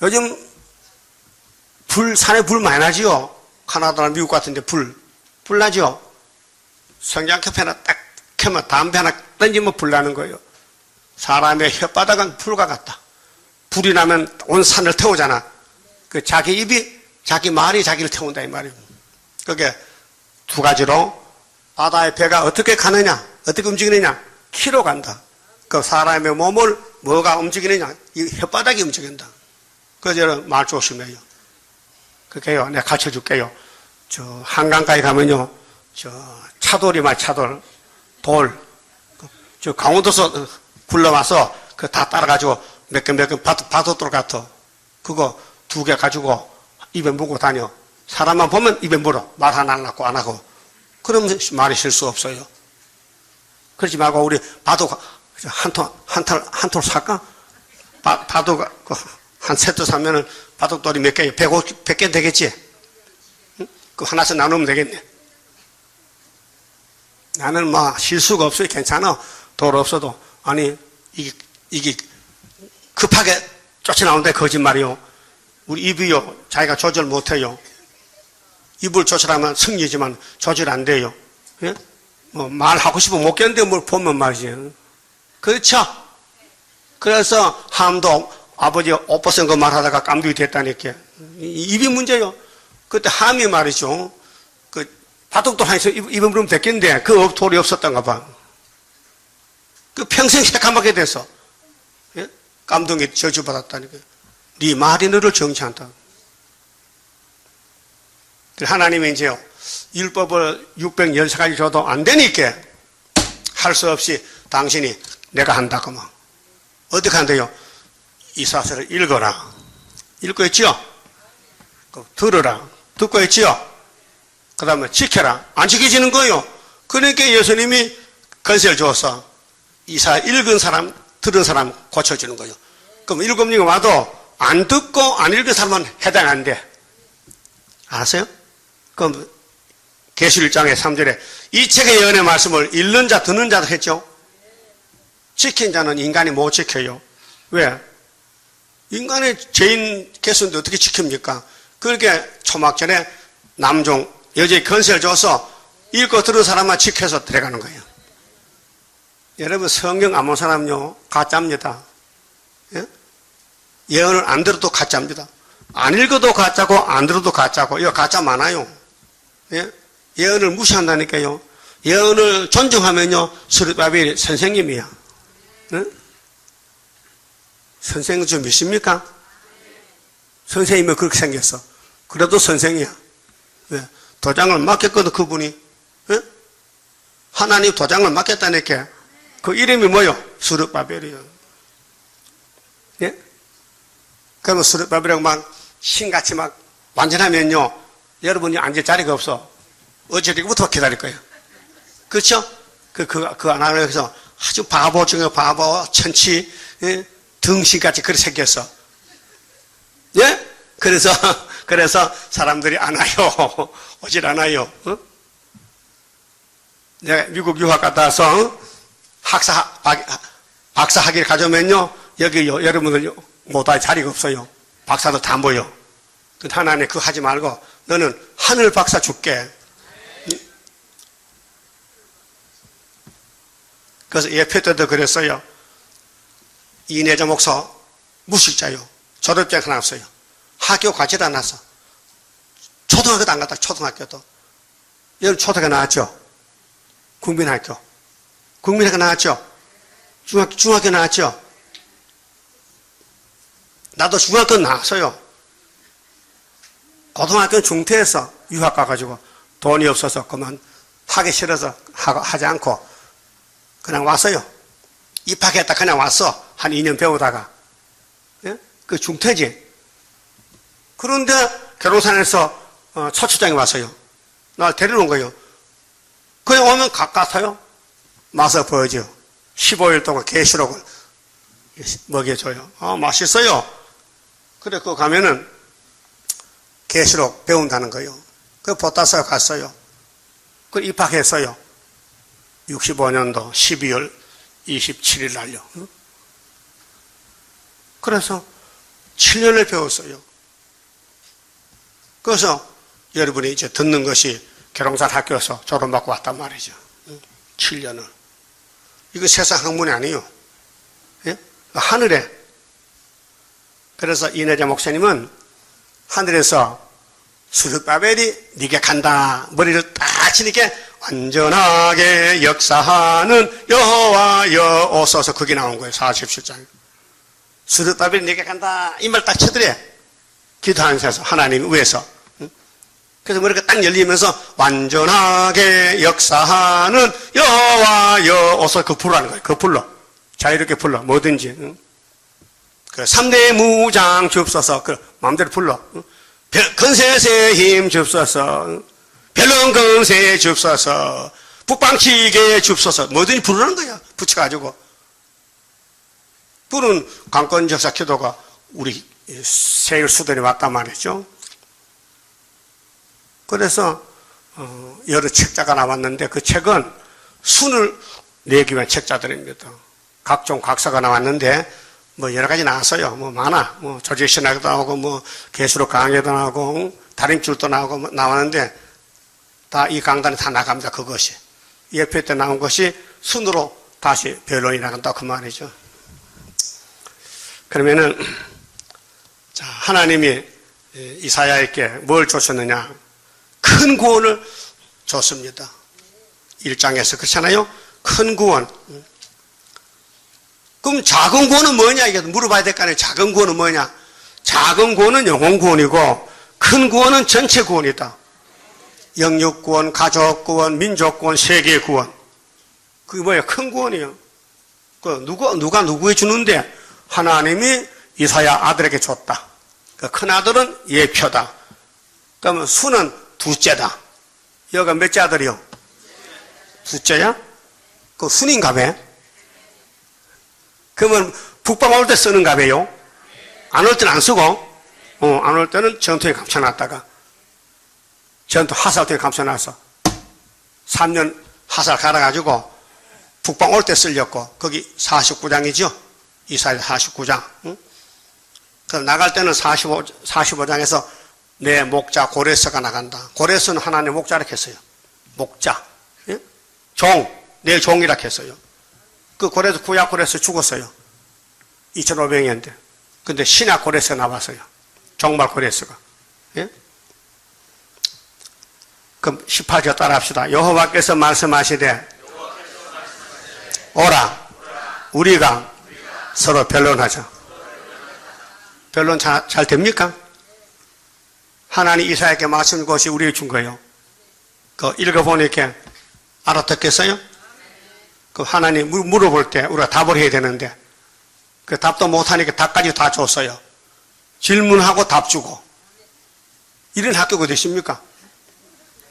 요즘 산에 불 많이 나지요? 카나다나 미국 같은 데 불 나죠? 성냥캡 하나 딱 켜면 담배 하나 던지면 불 나는 거예요. 사람의 혓바닥은 불과 같다. 불이 나면 온 산을 태우잖아. 그 자기 입이, 자기 말이 자기를 태운다, 이 말이에요. 그게 두 가지로 바다의 배가 어떻게 가느냐, 어떻게 움직이느냐, 키로 간다. 그 사람의 몸을 뭐가 움직이느냐, 이 혓바닥이 움직인다. 그래서 말 조심해요. 그게요, 내가 가르쳐 줄게요. 저 한강가에 가면요, 저 차돌이 말 차돌, 돌, 저 강원도서 굴러와서 그 다 따라가지고 몇 개 바둑돌 같아. 그거 2개 가지고 입에 물고 다녀. 사람만 보면 입에 물어. 말 하나 안 하고 안 하고. 그러면 말이 실수 없어요. 그러지 말고 우리 바둑 한 톨 살까? 바둑 한 세트 사면은 바둑돌이 몇 개, 100개 되겠지? 응? 그 하나씩 나누면 되겠네. 나는 뭐 실수가 없어요. 괜찮아. 돌 없어도. 아니, 이게 급하게 쫓아나오는데 거짓말이요. 우리 입이요. 자기가 조절 못해요. 입을 조절하면 승리지만 조절 안 돼요. 예? 뭐 말하고 싶으면 못 견뎌 뭘 보면 말이지. 그렇죠? 그래서 함도 아버지 옷 벗은 거 말하다가 깜둥이 됐다니까. 입이 문제요. 그때 함이 말이죠. 그 바둑도 하면서 입에 물으면 됐겠는데 그 돌이 없었던가 봐. 그 평생 새까맣게 돼서 예? 깜둥이 저주받았다니까. 네 말이 너를 정치한다. 하나님이 이제요, 율법을 613가지 줘도 안 되니까 할 수 없이 당신이 내가 한다고 막. 어떻게 한대요? 이사서를 읽어라. 읽고 있지요? 들어라. 듣고 있지요? 그 다음에 지켜라. 안 지켜지는 거예요. 그러니까 예수님이 건세를 줘서 이사 읽은 사람, 들은 사람 고쳐주는 거예요. 그럼 7명이 와도 안 듣고 안 읽은 사람은 해당 안 돼. 알았어요? 그럼 계시록 1장의 3절에 이 책의 예언의 말씀을 읽는 자 듣는 자도 했죠. 지킨 자는 인간이 못 지켜요. 왜? 인간의 죄인 개수인데 어떻게 지킵니까? 그렇게 초막절에 남종 여자의 건세를 줘서 읽고 들은 사람만 지켜서 들어가는 거예요. 여러분 성경 안 본 사람요 가짜입니다. 예? 예언을 안 들어도 가짜입니다. 안 읽어도 가짜고 안 들어도 가짜고 이거 가짜 많아요. 예? 예언을 무시한다니까요. 예언을 존중하면요 스룹바벨이 선생님이야. 예? 선생님 좀 믿습니까? 선생님이 그렇게 생겼어. 그래도 선생이야. 왜? 도장을 맡겼거든 그분이. 예? 하나님 도장을 맡겼다니까. 그 이름이 뭐요? 스룹바벨이요. 예? 그러면 스룹바벨이라고 막 신같이 막 완전하면요 여러분이 앉을 자리가 없어. 어제부터 기다릴 거예요. 그렇죠? 그 안 하려고 해서 아주 바보 중에 바보, 천치, 예? 등신같이 그렇게 생겼어. 예? 그래서 사람들이 안 와요. 오질 않아요. 어? 내가 미국 유학 갔다 와서 박사 학위를 가져오면요, 여기요, 여러분들 못할 자리가 없어요. 박사도 다 모여. 하나님 그거 하지 말고, 너는 하늘 박사 줄게. 그래서 예표 때도 그랬어요. 이내자 목사, 무식자요. 졸업장 하나 없어요. 학교 가지도 않았어. 초등학교도 안 갔다, 초등학교도. 여러분 초등학교 나왔죠? 국민학교. 국민학교 나왔죠? 중학교 나왔죠? 나도 중학교 나왔어요. 고등학교는 중퇴해서 유학 가가지고 돈이 없어서 그만 하기 싫어서 하지 않고 그냥 왔어요. 입학했다 그냥 왔어. 한 2년 배우다가. 예? 그 중퇴지. 그런데 결혼산에서 초추장이 왔어요. 날 데려온 거예요. 그냥 오면 가까워요. 맛을 보여줘요. 15일 동안 계시록을 먹여줘요. 맛있어요. 그래, 그거 가면은 계시록 배운다는 거예요. 그 보따서 갔어요. 그 입학했어요. 65년도 12월 27일 날요. 그래서 7년을 배웠어요. 그래서 여러분이 이제 듣는 것이 계룡산 학교에서 졸업받고 왔단 말이죠. 7년을. 이거 세상 학문이 아니에요. 예? 하늘에. 그래서 이내자 목사님은 하늘에서 스룹바벨이 네게 간다. 머리를 딱 치니까 완전하게 역사하는 여호와여 오소서 그게 나온 거예요. 47장. 스룹바벨이 네게 간다. 이 말 딱 쳐드려. 기도하는 데서 하나님 위에서. 그래서 머리가 딱 열리면서 완전하게 역사하는 여호와여 오소서 그 부르라는 거예요. 그 불러. 자유롭게 불러. 뭐든지. 그 3대 무장 줍소서. 그 마음대로 불러. 건세세 힘 줍소서. 별론 건세 줍소서. 북방치게 줍소서. 뭐든지 부르는 거야. 붙여가지고. 부른 강권적사 기도가 우리 세일 수련이 왔단 말이죠. 그래서 여러 책자가 나왔는데 그 책은 순을 내기 위한 책자들입니다. 각종 각서가 나왔는데 뭐 여러 가지 나왔어요. 뭐 많아. 뭐 조지신학도 나오고 뭐 계시록 강해도 나오고 다림줄도 나오고 뭐 나왔는데 다 이 강단에 다 나갑니다. 그것이 예표 때 나온 것이 순으로 다시 변론이 나간다 그 말이죠. 그러면은 자 하나님이 이사야에게 뭘 줬었느냐? 큰 구원을 줬습니다. 1장에서 그렇잖아요. 큰 구원. 그럼 작은 구원은 뭐냐? 이게 물어봐야 될 거 아니에요. 작은 구원은 뭐냐? 작은 구원은 영혼 구원이고 큰 구원은 전체 구원이다. 영육 구원, 가족 구원, 민족 구원, 세계 구원. 그게 뭐예요? 큰 구원이에요. 그 누가 누구에 주는데 하나님이 이사야 아들에게 줬다. 그 큰 아들은 예표다. 그러면 수는 둘째다. 여기가 몇째 아들이요? 둘째야? 그 순인가 봐. 그러면 북방 올 때 쓰는가 봐요? 안 올 때는 안 쓰고, 안 올 때는 전투에 감춰놨다가, 전투 하살통에 감춰놔서, 3년 하살 갈아가지고, 북방 올 때 쓰려고, 거기 49장이죠? 이사야 49장. 응? 그럼 나갈 때는 45장에서 내 목자 고레스가 나간다. 고레스는 하나님의 목자라 했어요. 목자. 예? 종. 내 종이라 했어요. 그 고레스, 구약 고레스 죽었어요. 2500년대. 근데 신약 고레스가 나왔어요. 정말 고레스가. 예? 그럼 18절 따라 합시다. 여호와께서 말씀하시되 오라 우리가 서로 변론하자. 변론 잘 됩니까? 하나님 이사야에게 말씀 것이 우리에게 준 거예요. 그 읽어보니까 알아듣겠어요? 그 하나님 물어볼 때 우리가 답을 해야 되는데 그 답도 못하니까 답까지 다 줬어요. 질문하고 답 주고. 이런 학교가 되십니까?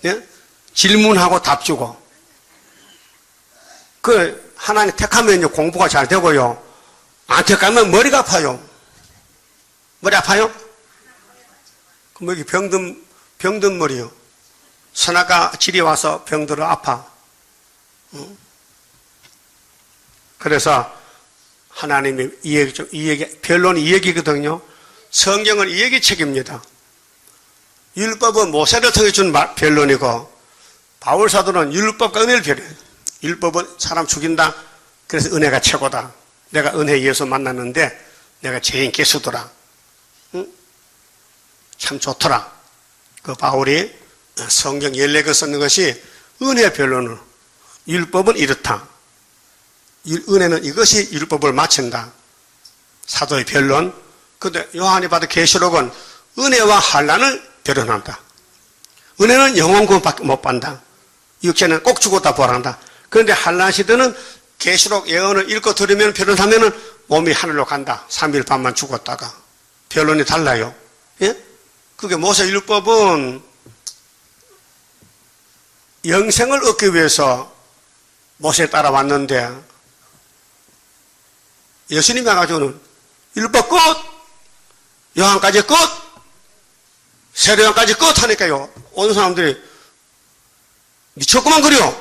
예? 질문하고 답 주고. 그 하나님 택하면 공부가 잘 되고요. 안 택하면 머리가 아파요. 머리 아파요? 그럼 여기 병든 머리요. 선악과 질이 와서 병들어 아파. 응? 그래서 하나님이 이 얘기, 변론이 이 얘기거든요. 성경은 이 얘기 책입니다. 율법은 모세를 통해 준 변론이고, 바울사도는 율법과 은혜를 변해요. 율법은 사람 죽인다. 그래서 은혜가 최고다. 내가 은혜 예수 만났는데, 내가 죄인 개수더라. 응? 참 좋더라. 그 바울이 성경 14권 썼는 것이 은혜 변론을. 율법은 이렇다. 은혜는 이것이 율법을 마친다. 사도의 변론. 근데 요한이 받은 계시록은 은혜와 환난을 변론한다. 은혜는 영원 구원밖에 못 받는다. 육체는 꼭 죽었다 부활한다. 그런데 환난 시대는 계시록 예언을 읽고 들으면 변론하면은 몸이 하늘로 간다. 3일 반만 죽었다가 변론이 달라요. 예? 그게 모세 율법은 영생을 얻기 위해서 모세에 따라왔는데 예수님이 와가지고는 율법 끝! 요한까지 끝! 세례요한까지 끝! 하니까요. 온 사람들이 미쳤구만 그려.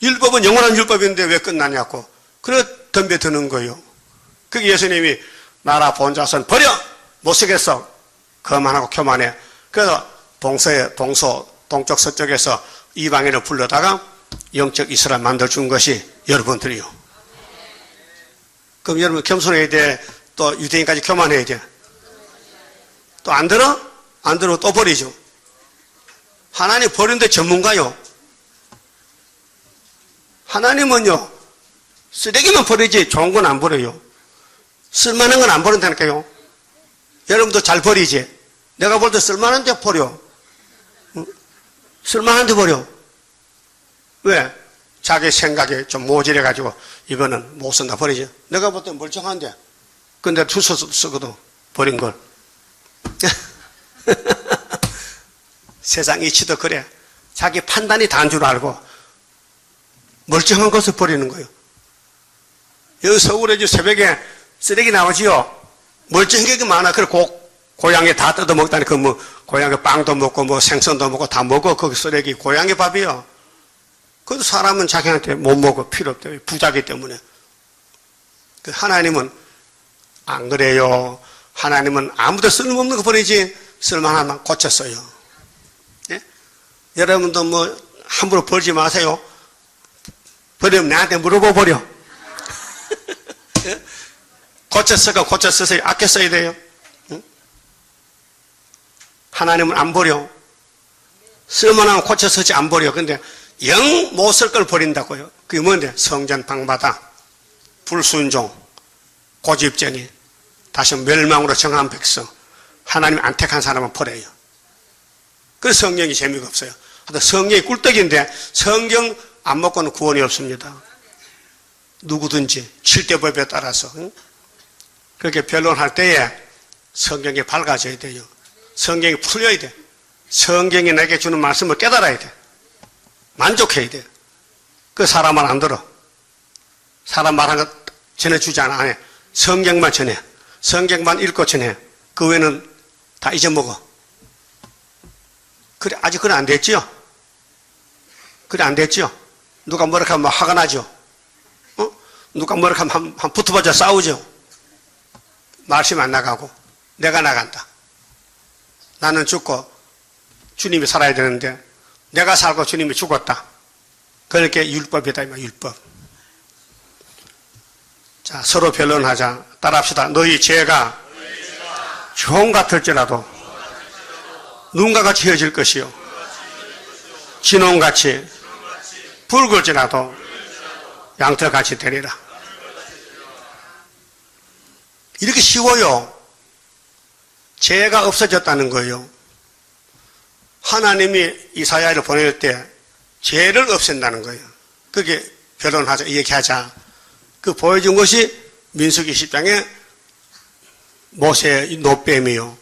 율법은 영원한 율법인데 왜 끝나냐고. 그래 덤벼드는 거예요. 그게 예수님이 나라 본자선 버려! 못 쓰겠어. 거만하고 교만해. 그래서 동쪽 서쪽에서 이방인을 불러다가 영적 이스라엘 만들어준 것이 여러분들이요. 그럼 여러분 겸손해야 돼? 또 유대인까지 교만해야 돼? 또 안 들어? 안 들어 또 버리죠. 하나님 버리는데 전문가요. 하나님은요, 쓰레기만 버리지 좋은 건 안 버려요. 쓸만한 건 안 버린다니까요. 여러분도 잘 버리지. 내가 볼 때 쓸만한 데 버려. 쓸만한 데 버려. 왜? 자기 생각에 좀 모질해가지고 이거는 못 쓴다 버리지. 내가 볼 때 멀쩡한데. 근데 주워 쓰거든. 버린 걸. 세상 이치도 그래. 자기 판단이 다인 줄 알고 멀쩡한 것을 버리는 거예요. 여기 서울에 새벽에 쓰레기 나오지요. 멀쩡한 게 많아. 그래 고양이 다 뜯어 먹다니 고양이 빵도 먹고 생선도 먹고 다 먹어. 거기 쓰레기 고양이 밥이요. 그래도 사람은 자기한테 못 먹어. 필요 없대. 부자기 때문에. 하나님은 안 그래요. 하나님은 아무도 쓸모없는 거 버리지 쓸만하면 고쳐 써요. 예? 여러분도 함부로 버리지 마세요. 버리면 나한테 물어봐 버려. 예? 고쳐 쓰고 고쳐 쓰세요. 아껴 써야 돼요. 응? 하나님은 안 버려. 쓸만하면 고쳐 쓰지 안 버려. 근데 영 못 쓸 걸 버린다고요. 그게 뭔데? 성전 방바다, 불순종, 고집쟁이, 다시 멸망으로 정한 백성, 하나님 안 택한 사람은 버려요. 그래서 성경이 재미가 없어요. 하여튼 성경이 꿀떡인데 성경 안 먹고는 구원이 없습니다. 누구든지 7대 법에 따라서. 응? 그렇게 변론할 때에 성경이 밝아져야 돼요. 성경이 풀려야 돼. 성경이 내게 주는 말씀을 깨달아야 돼. 만족해야 돼. 그 사람 말 안 들어. 사람 말하는 거 전해주지 않아. 안 해. 성경만 전해. 성경만 읽고 전해. 그 외에는 다 잊어먹어. 그래, 아직 그래 안 됐지요? 그래 안 됐지요? 누가 뭐라 하면 화가 나죠? 누가 뭐라 하면 한 붙어보자 싸우죠? 말씀 안 나가고 내가 나간다. 나는 죽고 주님이 살아야 되는데 내가 살고 주님이 죽었다. 그렇게 율법이다, 율법. 자, 서로 변론하자. 따라합시다. 너희 죄가 종 같을지라도 눈과 같이 헤어질 것이요. 진홍같이 붉을지라도 양털같이 되리라. 이렇게 쉬워요. 죄가 없어졌다는 거예요. 하나님이 이사야를 보낼 때 죄를 없앤다는 거예요. 그게 변론하자, 얘기하자. 그 보여준 것이 민수기 10장에 모세의 노뱀이요.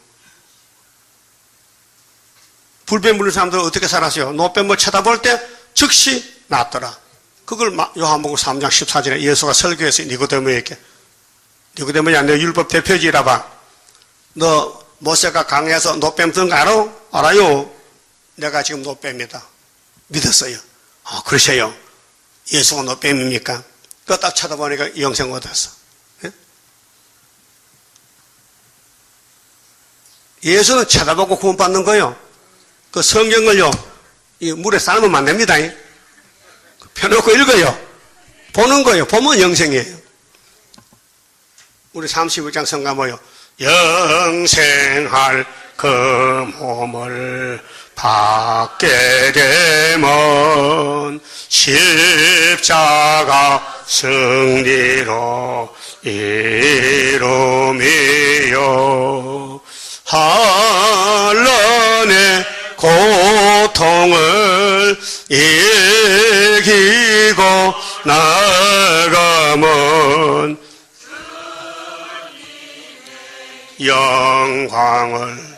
불뱀 물는 사람들은 어떻게 살았어요? 노뱀을 쳐다볼 때 즉시 낫더라. 그걸 요한복음 3장 14절에 예수가 설교해서 니고데모에게, 니고데모야, 너 율법 대표지라 봐. 너 모세가 강해서 노뱀 든 거 알아? 알아요. 내가 지금 노뱀이다. 믿었어요. 그러세요. 예수가 노뱀입니까? 그거 딱 쳐다보니까 영생 얻었어. 예? 예수는 쳐다보고 구원받는 거예요. 그 성경을요, 이 물에 삶으면 안 됩니다. 펴놓고 읽어요. 보는 거예요. 보면 영생이에요. 우리 35장 성가 뭐요? 영생할 그 몸을 받게 되면 십자가 승리로 이루미요. 한란의 고통을 이기고 나가면 영광을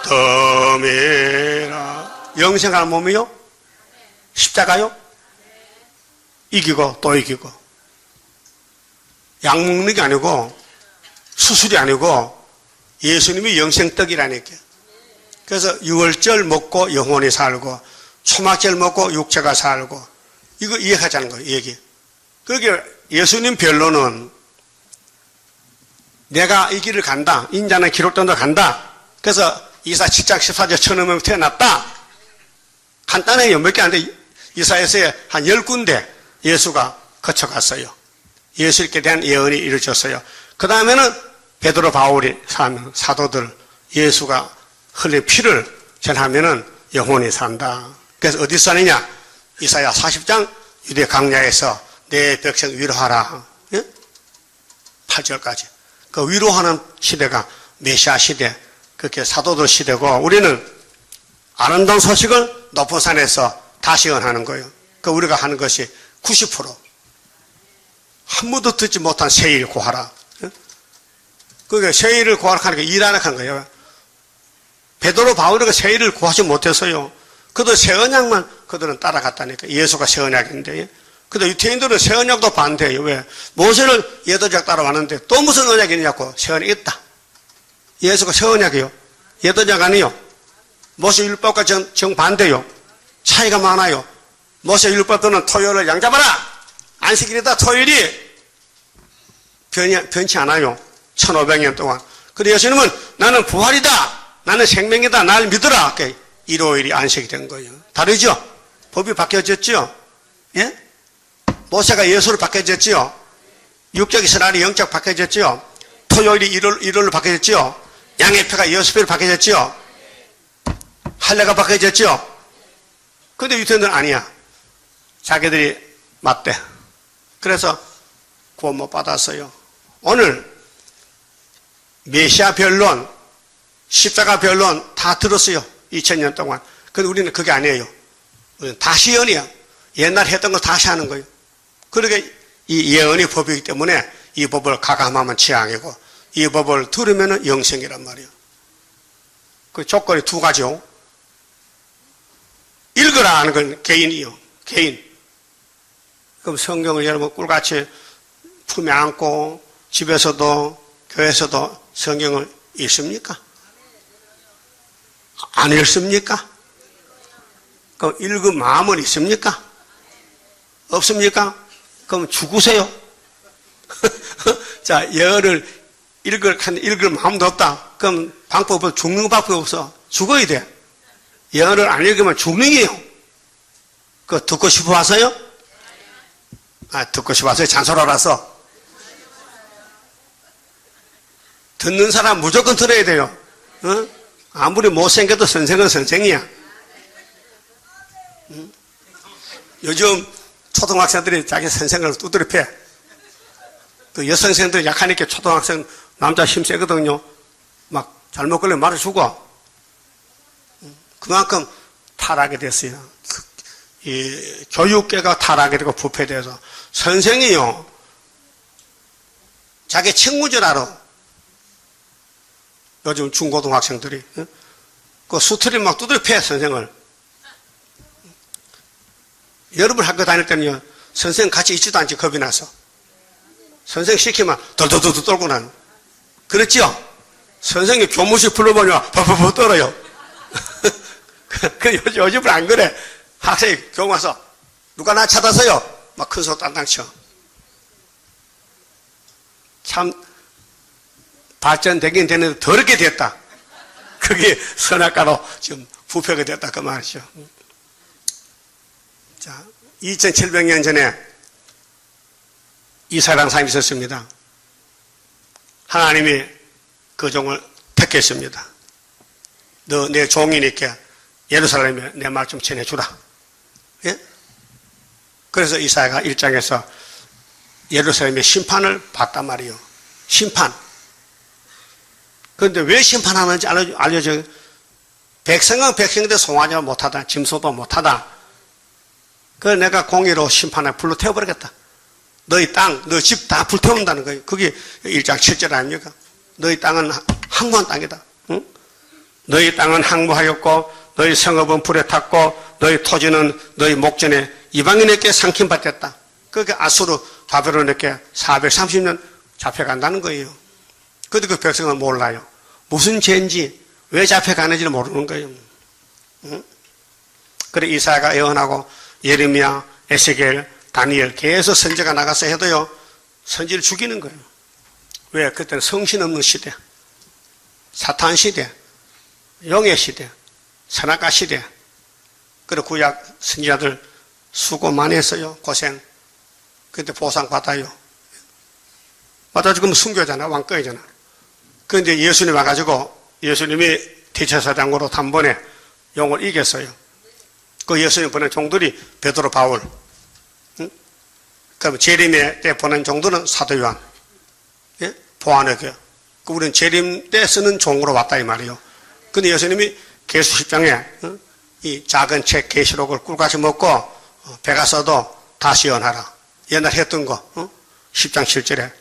덤이라. 영생할 몸이요? 십자가요? 이기고 또 이기고. 약 먹는 게 아니고 수술이 아니고 예수님이 영생떡이라니까. 그래서 유월절 먹고 영혼이 살고 초막절 먹고 육체가 살고, 이거 이해하자는 거예요. 얘기. 그게 예수님 변론은 내가 이 길을 간다, 인자는 기록된 대로 간다, 그래서 이사 7장 14절 천여 명 태어났다. 간단해요. 몇 개 안 돼. 이사야서에 한 10군데 예수가 거쳐갔어요. 예수께 대한 예언이 이루어졌어요. 그 다음에는 베드로, 바울이 사도들 예수가 흘린 피를 전하면은 영혼이 산다. 그래서 어디서 사느냐? 이사야 40장 유대 강야에서 내 백성 위로하라. 예? 8절까지. 그 위로하는 시대가 메시아 시대, 그렇게 사도들 시대고, 우리는 아름다운 소식을 높은 산에서 다시 연하는 거예요. 그 우리가 하는 것이 90%. 한 번도 듣지 못한 세일 구하라. 그러니까 세일을 구하라 하니까 일하라 하는 거예요. 베드로, 바울이가 세일을 구하지 못했어요. 그들 새 언약만 그들은 따라갔다니까. 예수가 새 언약인데. 근데 유태인들은 새 언약도 반대해요. 왜? 모세를 옛언약 따라왔는데 또 무슨 언약이 있냐고. 새 언약이 있다. 예수가 새 언약이요. 옛언약 아니요. 모세 율법과 정반대요. 차이가 많아요. 모세 율법도는 토요일을 양잡아라. 안식일이다. 토요일이 변치 않아요. 1500년 동안. 그런데 예수님은 나는 부활이다. 나는 생명이다. 날 믿어라. 일요일이 안식이 된 거예요. 다르죠? 법이 바뀌어졌죠? 예? 모세가 예수로 바뀌어졌죠? 육적 이스라엘이 영적 바뀌어졌죠? 토요일이 일요일로 바뀌어졌죠? 양의 표가 여섯 표로 바뀌어졌죠? 할례가 바뀌어졌죠? 근데 유태인들은 아니야. 자기들이 맞대. 그래서 구원 못 받았어요. 오늘 메시아 변론, 십자가 변론 다 들었어요. 2000년 동안. 근데 우리는 그게 아니에요. 우리는 다시 예언이야. 옛날 했던 걸 다시 하는 거예요. 그러게 이 예언이 법이기 때문에 이 법을 가감하면 재앙이고 이 법을 들으면 영생이란 말이에요. 그 조건이 두 가지요. 읽으라 하는 건 개인이요. 개인. 그럼 성경을 여러분 꿀같이 품에 안고 집에서도 교회에서도 성경을 읽습니까? 안 읽습니까? 그럼 읽은 마음은 있습니까? 없습니까? 그럼 죽으세요. 자, 예언을 읽을 마음도 없다. 그럼 방법은 죽는 방법이 없어. 죽어야 돼. 예언을 안 읽으면 죽는 거예요. 그거 듣고 싶어 하세요? 아, 듣고 싶어 하세요? 잔소리라서. 듣는 사람 무조건 들어야 돼요. 어? 아무리 못생겨도 선생은 선생이야. 응? 요즘 초등학생들이 자기 선생을 두드려 패. 그 여선생들이 약하니까 초등학생 남자 힘 세거든요. 막 잘못 걸리면 말해주고. 그만큼 타락이 됐어요. 이 교육계가 타락이 되고 부패돼서 선생이요. 자기 친구 줄 알아. 요즘 중고등학생들이 그 수틀이 막 두드려 패 선생을. 여러분 학교 다닐 때는요 선생 같이 있지도 않지 겁이 나서 선생 시키면 덜덜덜 떨고 나는. 그렇죠? 선생님 교무실 불러보니까 버버버 떨어요. 요즘은 안 그래. 학생이 교무 와서 누가 나 찾아서요 막 큰 소리 땅땅 쳐. 참 발전되긴 됐는데 더럽게 됐다. 그게 선악과로 지금 부패가 됐다 그 말이죠. 자, 2700년 전에 이사야라는 사람이 있었습니다. 하나님이 그 종을 택했습니다. 너 내 종이니까 예루살렘에 내 말 좀 전해주라. 예? 그래서 이사야가 1장에서 예루살렘의 심판을 받단 말이에요. 심판. 그런데 왜 심판하는지 알려줘요. 백성은 백성인데 송아지를 못하다. 짐소도 못하다. 그래서 내가 공의로 심판을 불로 태워버리겠다. 너희 땅, 너희 집 다 불태운다는 거예요. 그게 1장 7절 아닙니까? 너희 땅은 항무한 땅이다. 응? 너희 땅은 항무하였고 너희 성읍은 불에 탔고 너희 토지는 너희 목전에 이방인에게 상킴받았다. 그러니까 아수르 바벨론에게 430년 잡혀간다는 거예요. 그런데 그 백성은 몰라요. 무슨 죄인지 왜 잡혀가는지를 모르는 거예요. 응? 그래 이사야가 예언하고 예레미야, 에스겔, 다니엘 계속 선지가 나가서 해도요 선지를 죽이는 거예요. 왜? 그때는 성신 없는 시대, 사탄 시대, 용의 시대, 선악과 시대. 그리고 구약 선지자들 수고 많이 했어요. 고생. 근데 보상 받아요. 맞아, 지금 순교잖아. 왕꺼이잖아. 그런데 예수님 와가지고 예수님이 대제사장으로 단번에 용을 이겼어요. 그 예수님 보낸 종들이 베드로, 바울. 응? 그럼 재림의 때 보낸 종들은 사도 요한. 예? 보안에게. 우리는 재림 때 쓰는 종으로 왔다 이 말이에요. 근데 예수님이 계수 10장에 이 작은 책 계시록을 꿀같이 먹고 배가 써도 다시 연하라. 옛날 했던 거 10장 7절에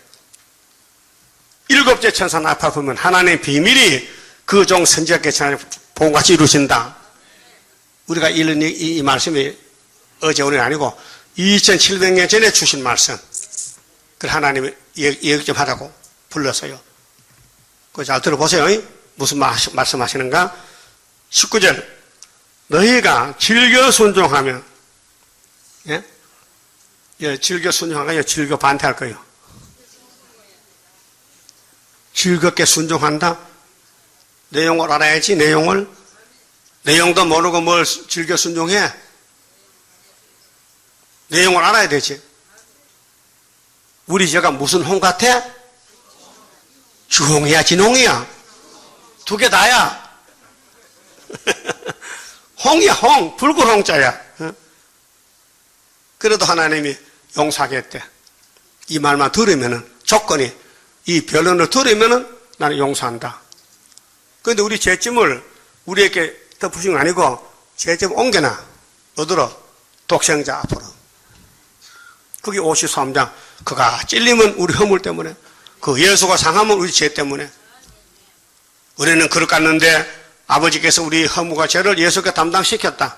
일곱째 천사 나팔 불면 하나님의 비밀이 그 종 선지자께 전하여 복음같이 이루신다. 우리가 읽는 이 말씀이 어제 오늘이 아니고 2700년 전에 주신 말씀. 그 하나님이 얘기 좀 하자고 불렀어요. 그거 잘 들어보세요. 무슨 말씀하시는가? 19절. 너희가 즐겨 순종하면, 예? 예, 즐겨 순종하면 즐겨 반대할 거예요. 즐겁게 순종한다? 내용을 알아야지, 내용을. 내용도 모르고 뭘 즐겨 순종해? 내용을 알아야 되지. 우리 제가 무슨 홍 같아? 주홍이야, 진홍이야? 두 개 다야. 홍이야, 홍. 붉은 홍자야. 그래도 하나님이 용서하겠대. 이 말만 들으면은, 조건이, 이 변론을 들으면은 나는 용서한다. 그런데 우리 죄짐을 우리에게 덮으신 거 아니고, 죄짐 옮겨놔. 어디로? 독생자 앞으로. 그게 53장. 그가 찔리면 우리 허물 때문에, 그 예수가 상하면 우리 죄 때문에. 우리는 그릇 갔는데 아버지께서 우리 허물과 죄를 예수께 담당시켰다.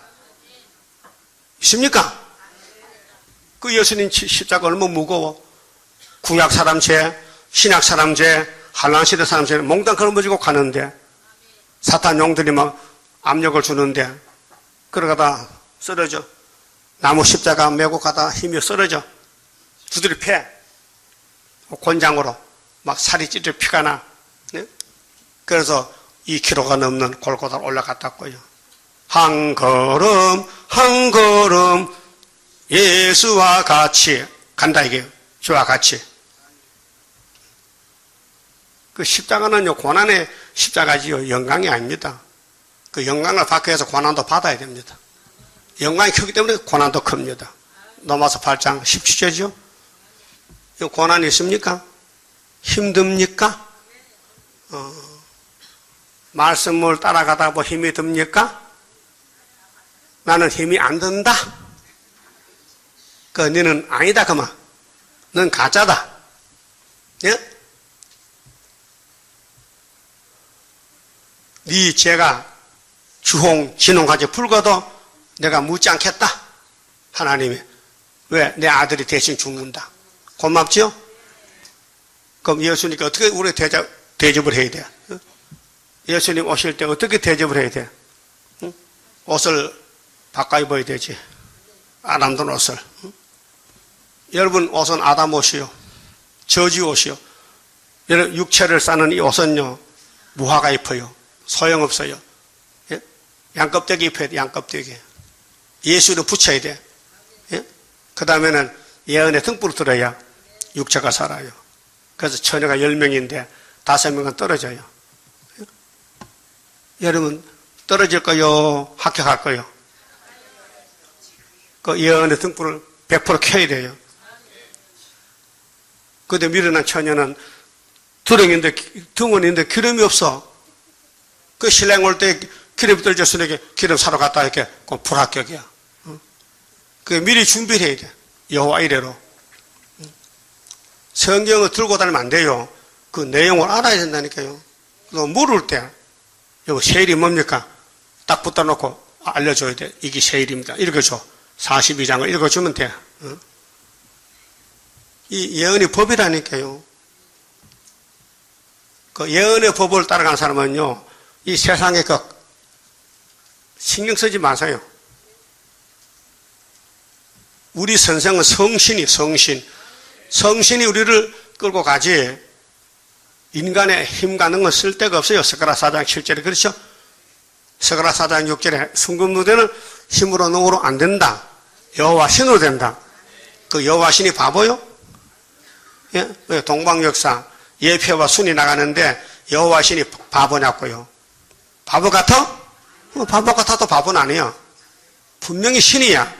있습니까? 그 예수님 십자가 얼마나 무거워. 구약 사람 죄, 신약 사람 죄, 한란시대 사람 죄를 몽땅 걸어지고 가는데 사탄 용들이 막 압력을 주는데 그러다가 쓰러져. 나무 십자가 메고 가다 힘이 쓰러져. 두드려 패. 곤장으로 막 살이 찢어 피가 나. 네? 그래서 2km가 넘는 골고다로 올라갔다고요. 한 걸음 한 걸음 예수와 같이 간다 이게 주와 같이. 그 십자가는요 고난의 십자가지요 영광이 아닙니다. 그 영광을 받기 위해서 고난도 받아야 됩니다. 영광이 크기 때문에 고난도 큽니다. 로마서 8장 17절이죠. 고난이 있습니까? 힘듭니까? 말씀을 따라가다 뭐 힘이 듭니까? 나는 힘이 안 든다? 그, 너는 아니다, 그만. 넌 가짜다. 예? 네 죄가 주홍, 진홍까지 풀고도 내가 묻지 않겠다. 하나님이. 왜? 내 아들이 대신 죽는다. 고맙죠? 그럼 예수님께 어떻게 우리 대접을 해야 돼? 예수님 오실 때 어떻게 대접을 해야 돼? 응? 옷을 바꿔 입어야 되지. 아담던 옷을. 응? 여러분 옷은 아담 옷이요. 저지 옷이요. 여러분 육체를 싸는 이 옷은요. 무화과 입어요. 소용없어요. 예? 양껍데기 입어야 돼. 양껍데기. 예수를 붙여야 돼. 예? 그 다음에는 예언의 등불을 들어야 육체가 살아요. 그래서 처녀가 10명인데 5명은 떨어져요. 여러분 떨어질 거요? 합격할 거요? 그 예언의 등불을 100% 켜야 돼요. 그런데 미련한 처녀는 등원인데 기름이 없어. 그 신랑 올 때 기름 떨어졌으니까 기름 사러 갔다 이렇게 그 불합격이야. 그 미리 준비를 해야 돼. 여호와 이래로. 성경을 들고 다니면 안 돼요. 그 내용을 알아야 된다니까요. 또 물을 때 여기 세일이 뭡니까? 딱 붙다 놓고 알려줘야 돼. 이게 세일입니다. 읽어줘. 42장을 읽어주면 돼. 이 예언의 법이라니까요. 그 예언의 법을 따라가는 사람은요, 이 세상에 그 신경 쓰지 마세요. 우리 선생은 성신이 우리를 끌고 가지, 인간의 힘 가는 건 쓸데가 없어요. 스가랴 4장 7절에 그렇죠? 스가랴 4장 6절에 순금무대는 힘으로 능으로 안 된다. 여호와 신으로 된다. 그 여호와 신이 바보요? 예? 왜 동방역사 예표와 순이 나가는데 여호와 신이 바보냐고요? 바보 같아? 바보 같아도 바보는 아니야. 분명히 신이야.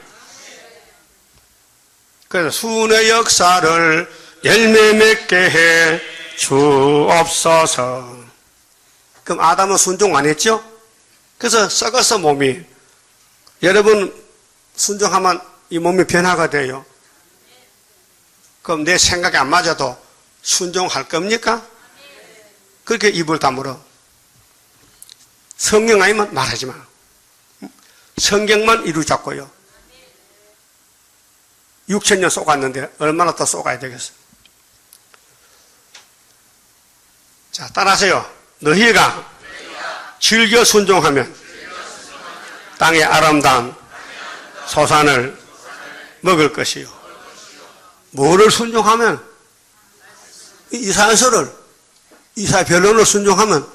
그래서 순의 역사를 열매 맺게 해 주옵소서. 그럼 아담은 순종 안 했죠? 그래서 썩어서 몸이. 여러분 순종하면 이 몸이 변화가 돼요. 그럼 내 생각이 안 맞아도 순종할 겁니까? 그렇게 입을 다물어. 성경 아니면 말하지 마. 성경만 이루잡고요. 6,000년 쏘갔는데 얼마나 더 쏘가야 되겠어. 자, 따라하세요. 너희가 즐겨 순종하면 땅의 아름다운 소산을 먹을 것이요. 뭐를 순종하면? 이사야서를, 이사야 변론을 순종하면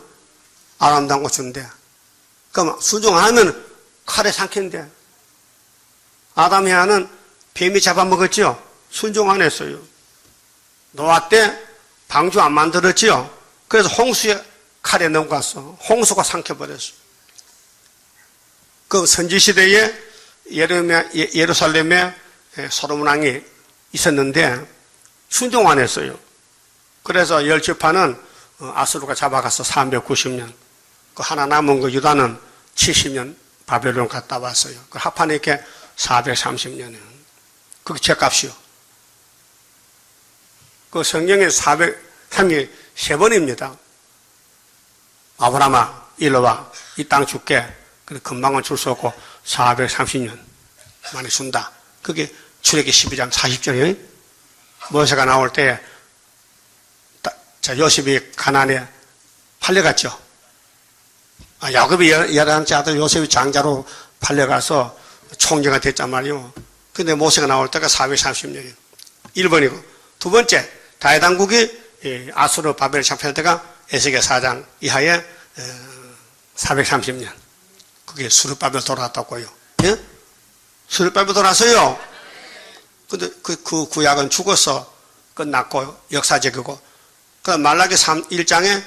아름다운 거 준대. 그럼 순종 안 하면 칼에 삼킨대. 아담이 하는 뱀이 잡아먹었지요? 순종 안 했어요. 노아 때 방주 안 만들었지요? 그래서 홍수에 칼에 넘어갔어. 홍수가 삼켜버렸어. 그 선지시대에 예루살렘에 솔로몬 왕이 있었는데 순종 안 했어요. 그래서 열지파는 아수르가 잡아가서 390년. 그 하나 남은 그 유다는 70년 바벨론 갔다 왔어요. 그 합하면 이렇게 430년이에요. 그게 죗값이요. 그 성경에 403이 3번입니다. 아브라함아, 일로 와. 이 땅 줄게. 근데 금방은 줄 수 없고 430년 만에 준다. 그게 출애기 12장 40절이에요. 모세가 나올 때 요셉이 가나안에 팔려갔죠. 야곱이 11째 아들 요셉이 장자로 팔려가서 총재가 됐단 말이에요. 근데 모세가 나올 때가 430년이에요. 1번이고. 두 번째, 다윗 왕국이 아수르 바벨 잡힐 때가 에스겔 4장 이하에 430년. 그게 수르바벨 돌아왔다고요. 예? 수르바벨 돌아서요. 근데 그 구약은 죽어서 끝났고 역사적이고. 그 말라기 1장에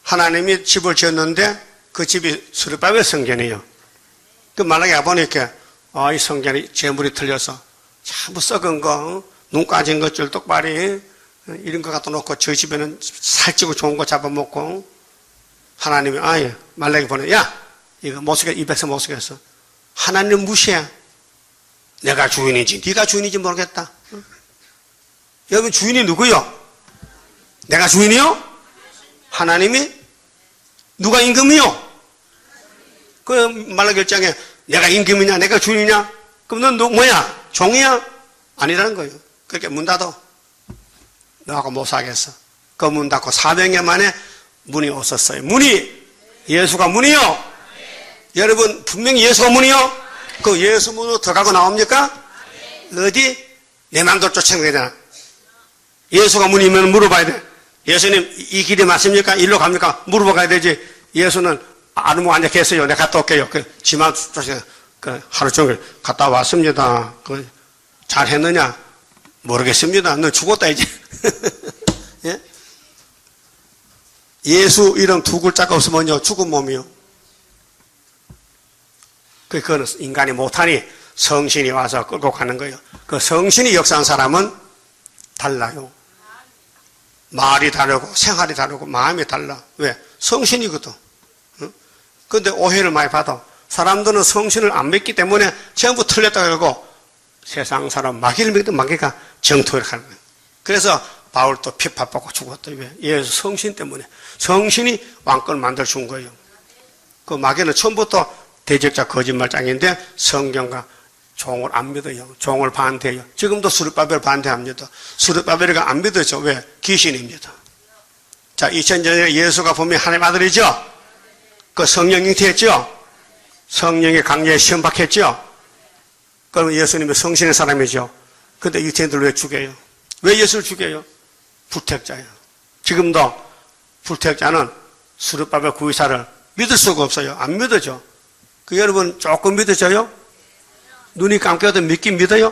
하나님이 집을 지었는데 그 집이 수르바벨 성전이에요. 그 말라기 가보니까 이 성전이 재물이 틀려서 전부 썩은 거, 눈 까진 것, 줄떡발이 이런 거 갖다 놓고 저 집에는 살찌고 좋은 거 잡아먹고 하나님이 말라기 보내 이거 못쓰겠어. 이 백성 못쓰겠어. 하나님 무시해. 내가 주인인지 네가 주인인지 모르겠다. 여러분 주인이 누구요? 내가 주인이요? 하나님이? 누가 임금이요? 그 말라기 1장에 내가 임금이냐 내가 주인이냐? 그럼 넌 뭐야? 종이야? 아니라는 거예요. 그렇게 문 닫아. 너하고 못 살겠어. 그 문 닫고 400년 만에 문이 없었어요. 문이 예수가 문이요. 여러분 분명히 예수가 문이요. 그 예수 문으로 들어가고 나옵니까? 어디? 내 맘대로 쫓아내야 되잖아. 예수가 문이면 물어봐야 돼. 예수님 이 길이 맞습니까? 일로 갑니까? 물어봐야 되지. 예수는 아무 앉아 계세요. 내가 갔다 올게요. 지만 쫓아서 하루 종일 갔다 왔습니다. 잘 했느냐? 모르겠습니다. 너 죽었다 이제. 예? 예수 이름 두 글자가 없으면요 죽은 몸이요. 그거는 인간이 못하니 성신이 와서 끌고 가는 거예요. 그 성신이 역사한 사람은 달라요. 말이 다르고 생활이 다르고 마음이 달라. 왜? 성신이거든. 그런데 오해를 많이 받아. 사람들은 성신을 안 믿기 때문에 전부 틀렸다 그러고 세상 사람 마귀를 믿든 마귀가 정토를 하는 거예요. 그래서 바울도 핍박받고 죽었다. 왜? 예수 성신 때문에. 성신이 왕권을 만들어준 거예요. 그 마귀는 처음부터 대적자 거짓말장인데 성경과 종을 안 믿어요. 종을 반대해요. 지금도 수르바벨 반대합니다. 수르바벨이가 안 믿어죠. 왜? 귀신입니다. 자, 2000년에 예수가 분명히 하나님 아들이죠? 그 성령 잉태했죠? 성령의 강제에 시험 받겠죠? 그러면 예수님은 성신의 사람이죠? 근데 유태인들 왜 죽여요? 왜 예수를 죽여요? 불택자예요. 지금도 불택자는 수르바벨 구의사를 믿을 수가 없어요. 안 믿어죠. 그 여러분 조금 믿어져요? 눈이 감겨도 믿긴 믿어요?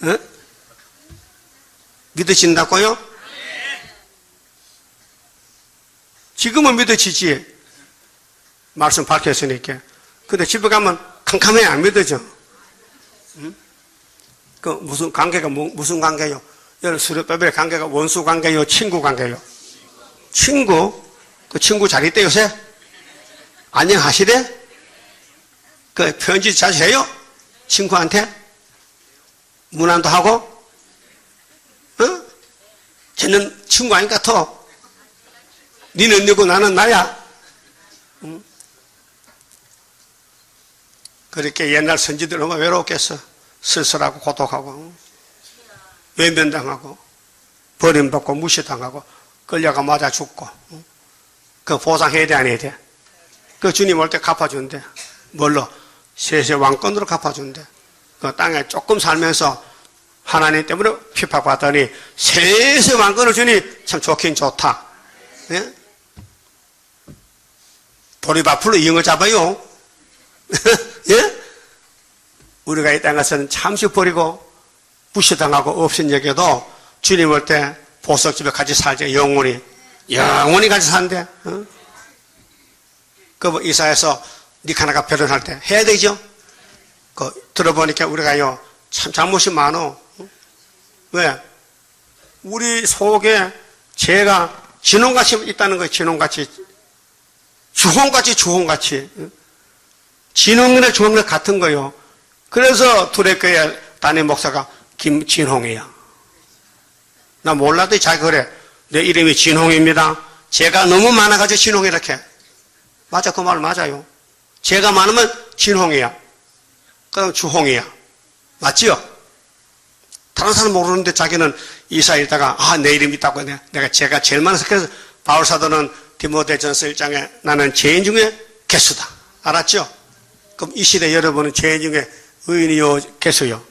어? 믿어진다고요? 지금은 믿어지지. 말씀 밝혔으니까. 근데 집에 가면 캄캄해 안 믿어져. 응? 그 무슨 관계가 무슨 관계요? 여러분 수렵법의 관계가 원수 관계요, 친구 관계요? 친구? 그 친구 잘 있대 요새? 안녕하시래? 그 편지 자주 해요? 친구한테? 문안도 하고? 어? 쟤는 친구 아닌 것 같아. 니는 너고 나는 나야. 응? 그렇게 옛날 선지들 얼마나 외로웠겠어. 쓸쓸하고 고독하고 외면당하고 버림받고 무시당하고 끌려가 맞아 죽고. 그 보상해야 돼 안 해야 돼? 그 주님 올 때 갚아준대. 뭘로? 세세 왕권으로 갚아준대. 그 땅에 조금 살면서 하나님 때문에 핍박받더니 세세 왕권을 주니 참 좋긴 좋다. 예? 보리밥풀로 이응을 잡아요. 예? 우리가 이 땅에서는 잠시 버리고 무시당하고 없인 얘기도 주님 올 때 보석집에 같이 살자. 영원히 같이 산대. 어? 그 이사에서 니카나가 결혼할 때 해야 되죠. 그 들어보니까 우리가요 참 잘못이 많어. 왜? 우리 속에 죄가 진홍같이 있다는 거예요. 진홍같이. 주홍같이. 진홍이나 주홍이나 같은 거예요. 그래서 두레교회 담임 목사가 김진홍이야. 나 몰라도 자기 그래. 내 이름이 진홍입니다. 죄가 너무 많아가지고 진홍이 이렇게. 맞아, 그 말 맞아요. 죄가 많으면 진홍이야. 그럼 주홍이야. 맞지요? 다른 사람 모르는데 자기는 이사일다가 내 이름 있다고 내가 죄가 제일 많아서 그래서 바울사도는 디모데전서 1장에 나는 죄인 중에 개수다. 알았죠? 그럼 이 시대 여러분은 죄인 중에 의인이요 개수요?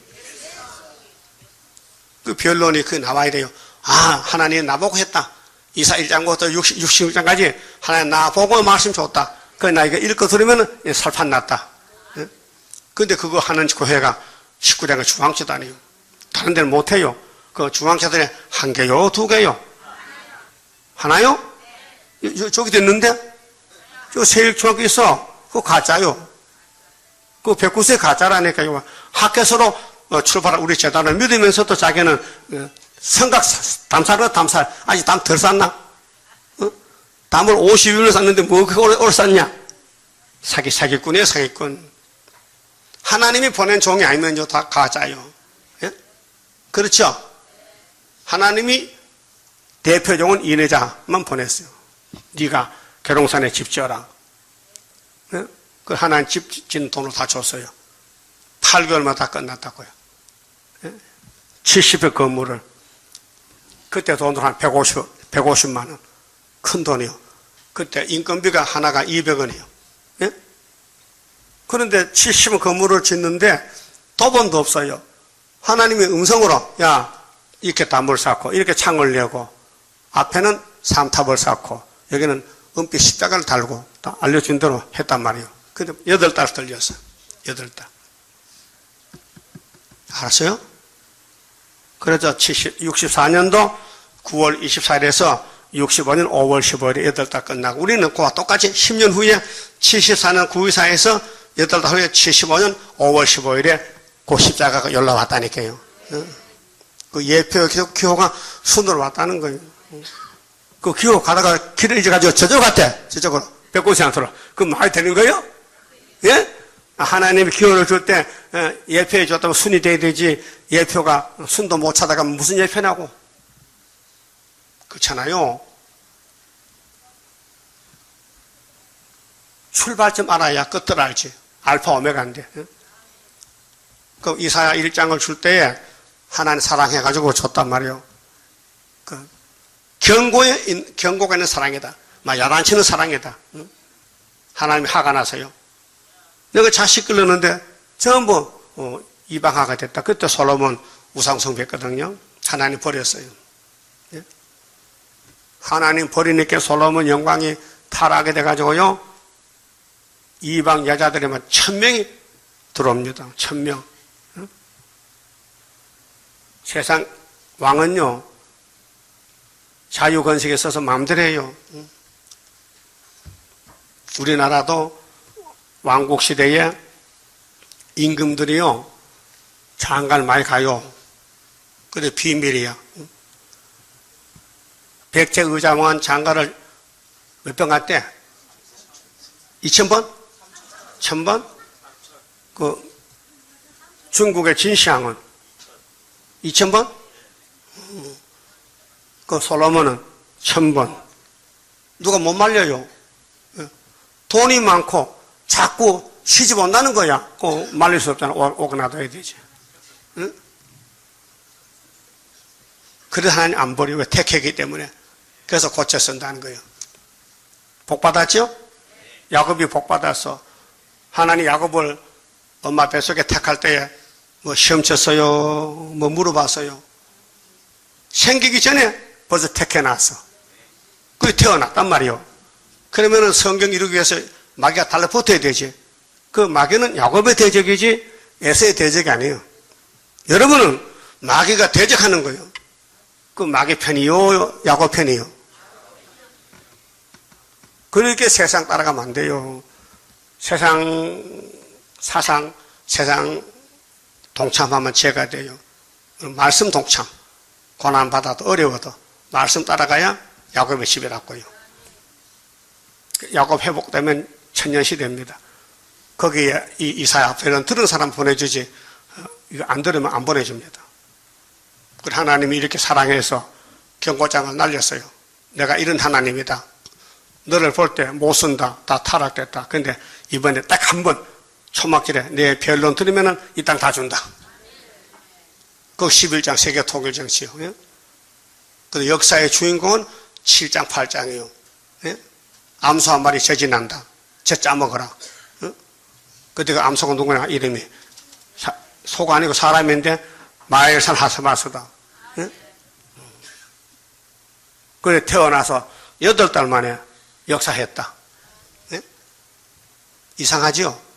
그 변론이 나와야 돼요. 하나님 나보고 했다. 이사 1장부터 66장까지 하나님 나보고 말씀 줬다. 나 이거 읽고 들으면 살판 났다. 근데 그거 하는 교회가 19장의 중앙체도 아니에요. 다른 데는 못해요. 그 중앙체들이 한 개요, 두 개요? 하나요? 저기 됐는데? 저 세일중학교 있어. 그거 가짜요. 그 백구세 가짜라니까요. 학교서로 출발한 우리 재단을 믿으면서도 자기는 성각 담살. 아직 담 덜 쌌나? 담을 50일을 쌌는데 뭐 그걸 오래 쌌냐? 사기꾼이에요, 사기꾼. 하나님이 보낸 종이 아니면 다 가짜요. 예? 그렇죠? 하나님이 대표종은 인회자만 보냈어요. 네가 계룡산에 집 지어라. 예? 그 하나님 집 짓는 돈을 다 줬어요. 8개월만 다 끝났다고요. 예? 70의 건물을. 그때 돈으로 한 150만 원. 큰 돈이요. 그때 인건비가 하나가 200원이요. 예? 그런데 70의 건물을 짓는데 도번도 없어요. 하나님의 음성으로 이렇게 담을 쌓고 이렇게 창을 내고 앞에는 삼탑을 쌓고 여기는 은빛 십자가를 달고 다 알려준 대로 했단 말이에요. 근데 8달 들렸어요. 8달. 알았어요? 그래서 64년도 9월 24일에서 65년 5월 15일에 8달 끝나고 우리는 그와 똑같이 10년 후에 74년 924에서 8달 후에 75년 5월 15일에 그 십자가가 연락왔다니까요. 그 예표 기호가 순으로 왔다는 거예요. 그 기호 가다가 길을 잊어가지고 저쪽으로 갔대. 저쪽으로. 백고시한테로. 그 말이 되는 거예요? 예? 하나님이 기호를 줄 때 예표해 줬다면 순이 돼야 되지. 예표가 순도 못 찾아가면 무슨 예표냐고. 그렇잖아요. 출발점 알아야 끝을 알지. 알파 오메가인데. 그 이사야 1장을 줄 때에 하나님 사랑해가지고 줬단 말이에요. 그 경고가 있는 사랑이다. 막 야단치는 사랑이다. 하나님이 화가 나서요. 내가 자식 끌렸는데 전부 이방화가 됐다. 그때 솔로몬 우상숭배했거든요. 하나님 버렸어요. 하나님 버리니까 솔로몬 영광이 타락하게 돼가지고요. 이방 여자들에만 1000명이 들어옵니다. 1000명. 세상 왕은요, 자유건색에 써서 마음대로 해요. 우리나라도 왕국시대에 임금들이요, 장가를 많이 가요. 그래, 비밀이야. 백제 의자왕은 장가를 몇 번 갔대? 2000번? 1000번? 그, 중국의 진시황은 2000번? 그 솔로몬은 1000번. 누가 못 말려요. 돈이 많고 자꾸 시집 온다는 거야. 말릴 수 없잖아. 오고 놔둬야 되지. 응? 그래서 하나님 안 버리고 왜 택했기 때문에. 그래서 고쳐 쓴다는 거예요. 복 받았죠? 야곱이 복 받았어. 하나님 야곱을 엄마 뱃속에 택할 때에 뭐 시험 쳤어요? 뭐 물어봤어요? 생기기 전에 벌써 택해놨어. 그게 태어났단 말이요. 그러면은 성경 이루기 위해서 마귀가 달라붙어야 되지. 그 마귀는 야곱의 대적이지 에서의 대적이 아니에요. 여러분은 마귀가 대적하는 거예요. 그 마귀 편이요? 야곱 편이요? 그렇게 세상 따라가면 안 돼요. 세상 사상, 세상 동참하면 죄가 돼요. 말씀 동참. 고난받아도 어려워도 말씀 따라가야 야곱의 집에 놨고요. 야곱 회복되면 천년시대입니다. 거기에 이 이사야 앞에는 들은 사람 보내주지, 이거 안 들으면 안 보내줍니다. 그 하나님이 이렇게 사랑해서 경고장을 날렸어요. 내가 이런 하나님이다. 너를 볼 때 못 쓴다. 다 타락됐다. 근데 이번에 딱 한 번 초막절에 내 변론 들으면은 이 땅 다 준다. 그 11장 세계 통일 정치요. 예? 그 역사의 주인공은 7장 8장이요. 예? 암소 한 마리 저진난다. 쟤 짜먹어라. 예? 그때가 암소가 누구냐? 이름이 소가 아니고 사람인데 마엘산 하스마스다. 예? 그래 태어나서 8달 만에 역사했다. 예? 이상하지요?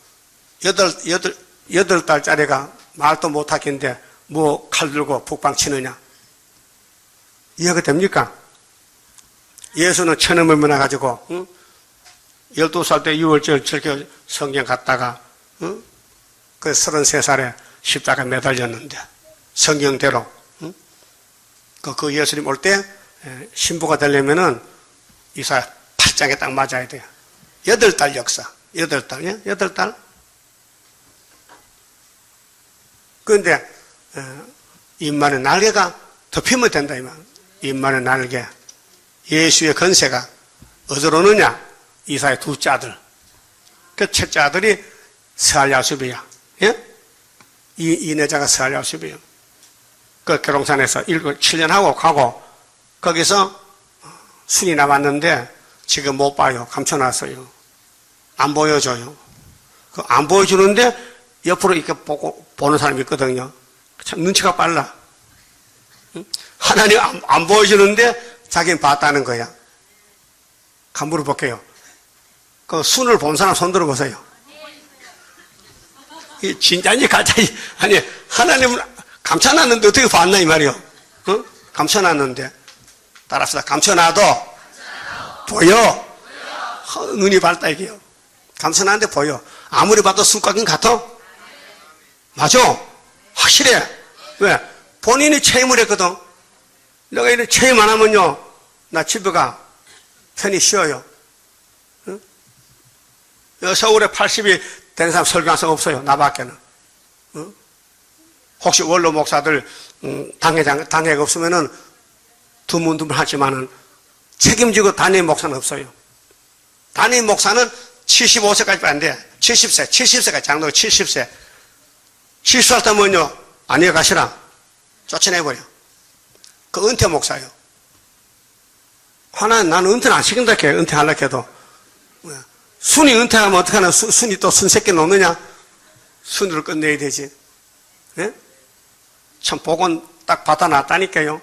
8달짜리가 말도 못하겠는데 뭐 칼 들고 북방 치느냐? 이해가 됩니까? 예수는 천음을 만나가지고 12살 때 6월절 저렇게 성경 갔다가 그 33살에 십자가 매달렸는데 성경대로 그 예수님 올 때 신부가 되려면은 이사야 8장에 딱 맞아야 돼요. 8달 역사. 8달, 예? 8달? 그런데 인만의 날개가 덮이면 된다, 이만. 인만의 날개. 예수의 건세가 어디로 오느냐? 이사의 둘째 아들. 그 첫째 아들이 스알야수비야. 예? 이 내자가 스알야수비야. 그 계룡산에서 7년 하고 가고 거기서 순이 남았는데 지금 못 봐요. 감춰놨어요. 안 보여줘요. 그 안 보여주는데 옆으로 이렇게 보는 사람이 있거든요. 참 눈치가 빨라. 하나님 안 보여주는데 자기는 봤다는 거야. 간 물어볼게요. 그 순을 본 사람 손 들어보세요. 진짜인지 가짜인지. 아니, 하나님은 감춰놨는데 어떻게 봤나 이 말이요. 어? 감춰놨는데. 따라서 감춰놔도 보여. 눈이 밝다 이게요. 감춰놨는데 보여. 아무리 봐도 술각인 같아? 맞아. 확실해. 왜? 본인이 체험을 했거든. 내가 이렇게 체험 안 하면요, 나 집에 가. 편히 쉬어요. 응? 서울에 80이 된 사람 설교한 없어요. 나밖에는. 응? 혹시 원로 목사들, 당회가 없으면은 두문두문 하지만은 책임지고 담임 목사는 없어요. 담임 목사는 75세까지 안 돼. 70세까지 장로가 70세. 70살 때면요, 안 이어가시라. 쫓아내버려. 그 은퇴 목사예요. 하나는 나는 은퇴는 안 시킨다 해. 은퇴하려고 해도. 순이 은퇴하면 어떡하나. 순이 또 순새끼 놓느냐? 순으로 끝내야 되지. 네? 참 복은 딱 받아놨다니까요.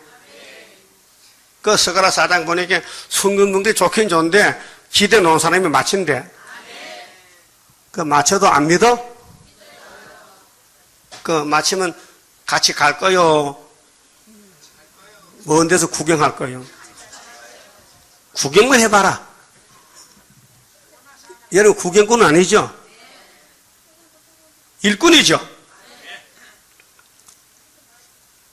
그 스가랴 4장 보니까 순금등들이 좋긴 좋은데 지대 놓은 사람이 마친대. 그 마쳐도 안 믿어? 그 마치면 같이 갈 거요? 먼 데서 구경할 거요? 구경만 해봐라. 여러분 구경꾼은 아니죠? 일꾼이죠?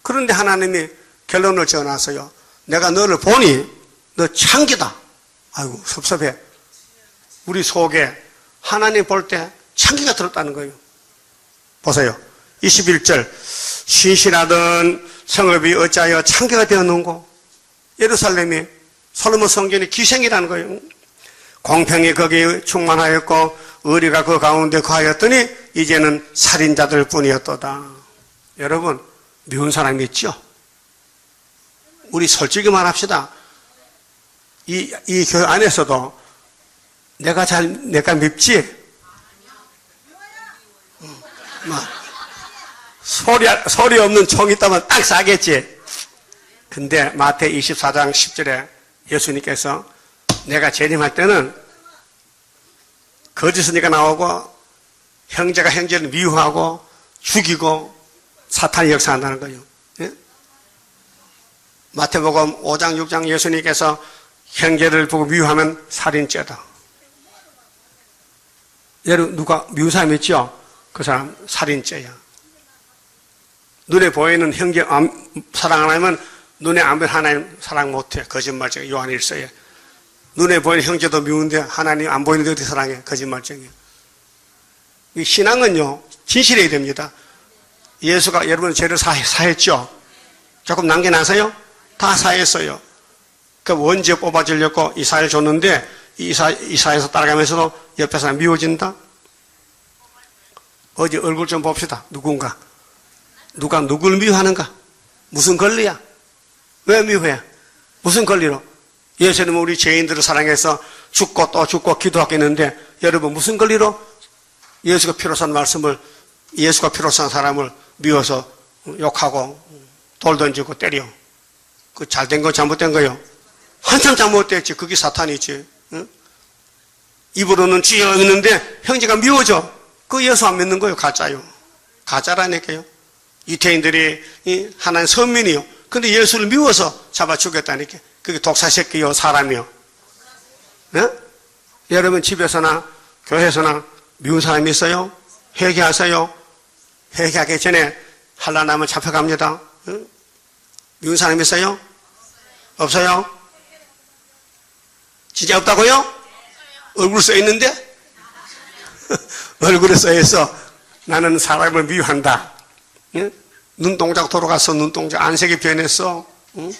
그런데 하나님이 결론을 지어놨어요. 내가 너를 보니 너 창기다. 아이고 섭섭해. 우리 속에 하나님 볼 때 창기가 들었다는 거예요. 보세요. 21절 신실하던 성읍이 어찌하여 창기가 되었는고. 예루살렘이 솔로몬 성전이 기생이라는 거예요. 공평이 거기에 충만하였고 의리가 그 가운데 거하였더니 이제는 살인자들 뿐이었도다. 여러분 미운 사람이 있죠? 우리 솔직히 말합시다. 이 교회 안에서도 내가 밉지? 소리 없는 총 있다면 딱 쏴겠지? 근데 마태 24장 10절에 예수님께서 내가 재림할 때는 거짓선지가 나오고 형제가 형제를 미워하고 죽이고 사탄이 역사한다는 거예요. 예? 마태복음 5장 6장 예수님께서 형제를 보고 미워하면 살인죄다. 여러분 누가 미운 사람 있죠? 그 사람 살인죄야. 눈에 보이는 형제 사랑 안 하면 눈에 안 보이는 하나님 사랑 못해. 거짓말쟁이. 요한 1서에 눈에 보이는 형제도 미운데 하나님 안 보이는데 어떻게 사랑해? 거짓말쟁이. 이 신앙은요 진실해야 됩니다. 예수가 여러분 죄를 사했죠? 조금 남겨놔서요? 다 사했어요. 그 원죄 뽑아주려고 이사를 줬는데 이사에서 따라가면서도 옆에 사람 미워진다? 어디 얼굴 좀 봅시다. 누가 누굴 미워하는가? 무슨 권리야? 왜 미워해? 무슨 권리로? 예수님은 우리 죄인들을 사랑해서 죽고 또 죽고 기도하겠는데 여러분 무슨 권리로 예수가 피로 산 말씀을 예수가 피로 산 사람을 미워서 욕하고 돌 던지고 때려. 그 잘된 거 잘못된 거요? 한참 잘못됐지. 그게 사탄이지. 응? 입으로는 주여 있는데 형제가 미워져. 그 예수 안 믿는 거예요. 가짜요. 가짜라니까요. 유태인들이 하나님 선민이요. 근데 예수를 미워서 잡아 죽였다니까. 그게 독사 새끼요 사람이요. 네? 여러분 집에서나 교회에서나 미운 사람이 있어요? 회개하세요. 회개하기 전에 한란하면 잡혀갑니다. 네? 미운 사람이 있어요? 없어요? 진짜 없다고요? 얼굴 써있는데? 얼굴에 써있어. 나는 사람을 미워한다. 네? 눈동자가 돌아가서 눈동자 안색이 변했어. 응?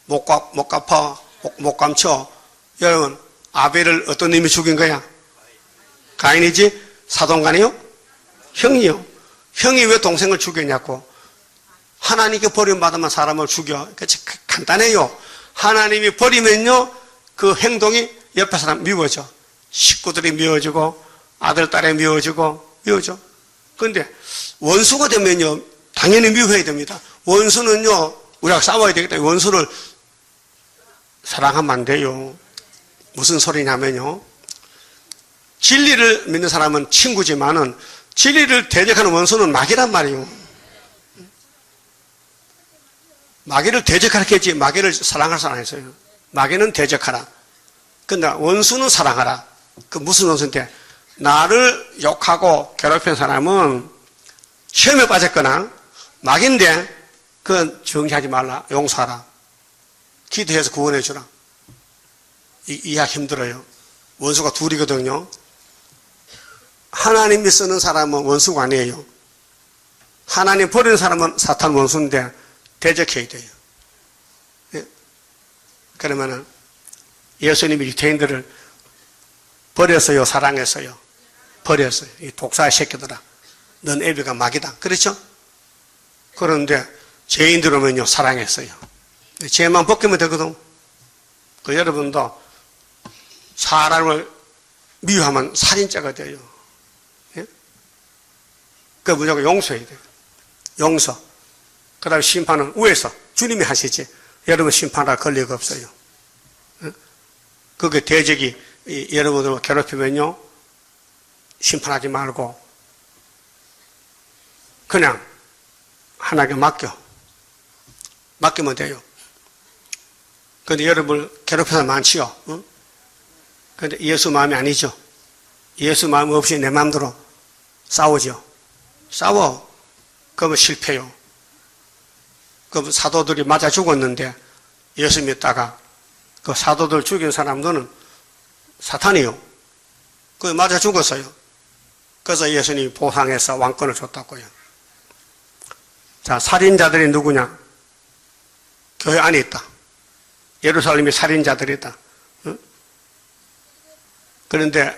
못 갚아, 못 감춰. 여러분, 아벨을 어떤 놈이 죽인 거야? 가인이지? 사돈간이요? 형이요. 형이 왜 동생을 죽였냐고. 하나님께 버림받으면 사람을 죽여. 그치? 간단해요. 하나님이 버리면요, 그 행동이 옆에 사람 미워져. 식구들이 미워지고, 아들, 딸이 미워지고, 미워져. 그런데 원수가 되면요, 당연히 미워해야 됩니다. 원수는요, 우리가 싸워야 되겠다. 원수를 사랑하면 안 돼요. 무슨 소리냐면요. 진리를 믿는 사람은 친구지만은 진리를 대적하는 원수는 마귀란 말이에요. 마귀를 대적하겠지 마귀를 사랑할 사람 아니었어요. 마귀는 대적하라. 근데 원수는 사랑하라. 그 무슨 원수인데 나를 욕하고 괴롭힌 사람은 시험에 빠졌거나 마귀인데 그건 정지하지 말라. 용서하라. 기도해서 구원해 주라. 이해하기 힘들어요. 원수가 둘이거든요. 하나님이 쓰는 사람은 원수가 아니에요. 하나님 버리는 사람은 사탄 원수인데 대적해야 돼요. 예? 그러면은 예수님이 유태인들을 버렸어요? 사랑했어요? 버렸어요. 이 독사의 새끼들아. 넌 애비가 마귀다. 그렇죠? 그런데 죄인들오면요 사랑했어요. 죄만 벗기면 되거든. 그 여러분도 사람을 미워하면 살인자가 돼요. 예? 그 무조건 용서해야 돼요. 용서. 그 다음에 심판은 위에서 주님이 하시지. 여러분 심판할 권리가 없어요. 예? 그게 대적이 여러분을 괴롭히면요 심판하지 말고 그냥 하나님께 맡기면 돼요. 그런데 여러분을 괴롭혀서 많지요. 응? 그런데 예수 마음이 아니죠. 예수 마음 없이 내 마음대로 싸우죠. 싸워. 그러면 실패요. 그럼 사도들이 맞아 죽었는데 예수 믿다가 그 사도들 죽인 사람들은 사탄이요. 그 맞아 죽었어요. 그래서 예수님이 보상해서 왕권을 줬다고요. 자, 살인자들이 누구냐? 교회 안에 있다. 예루살렘이 살인자들이다. 응? 그런데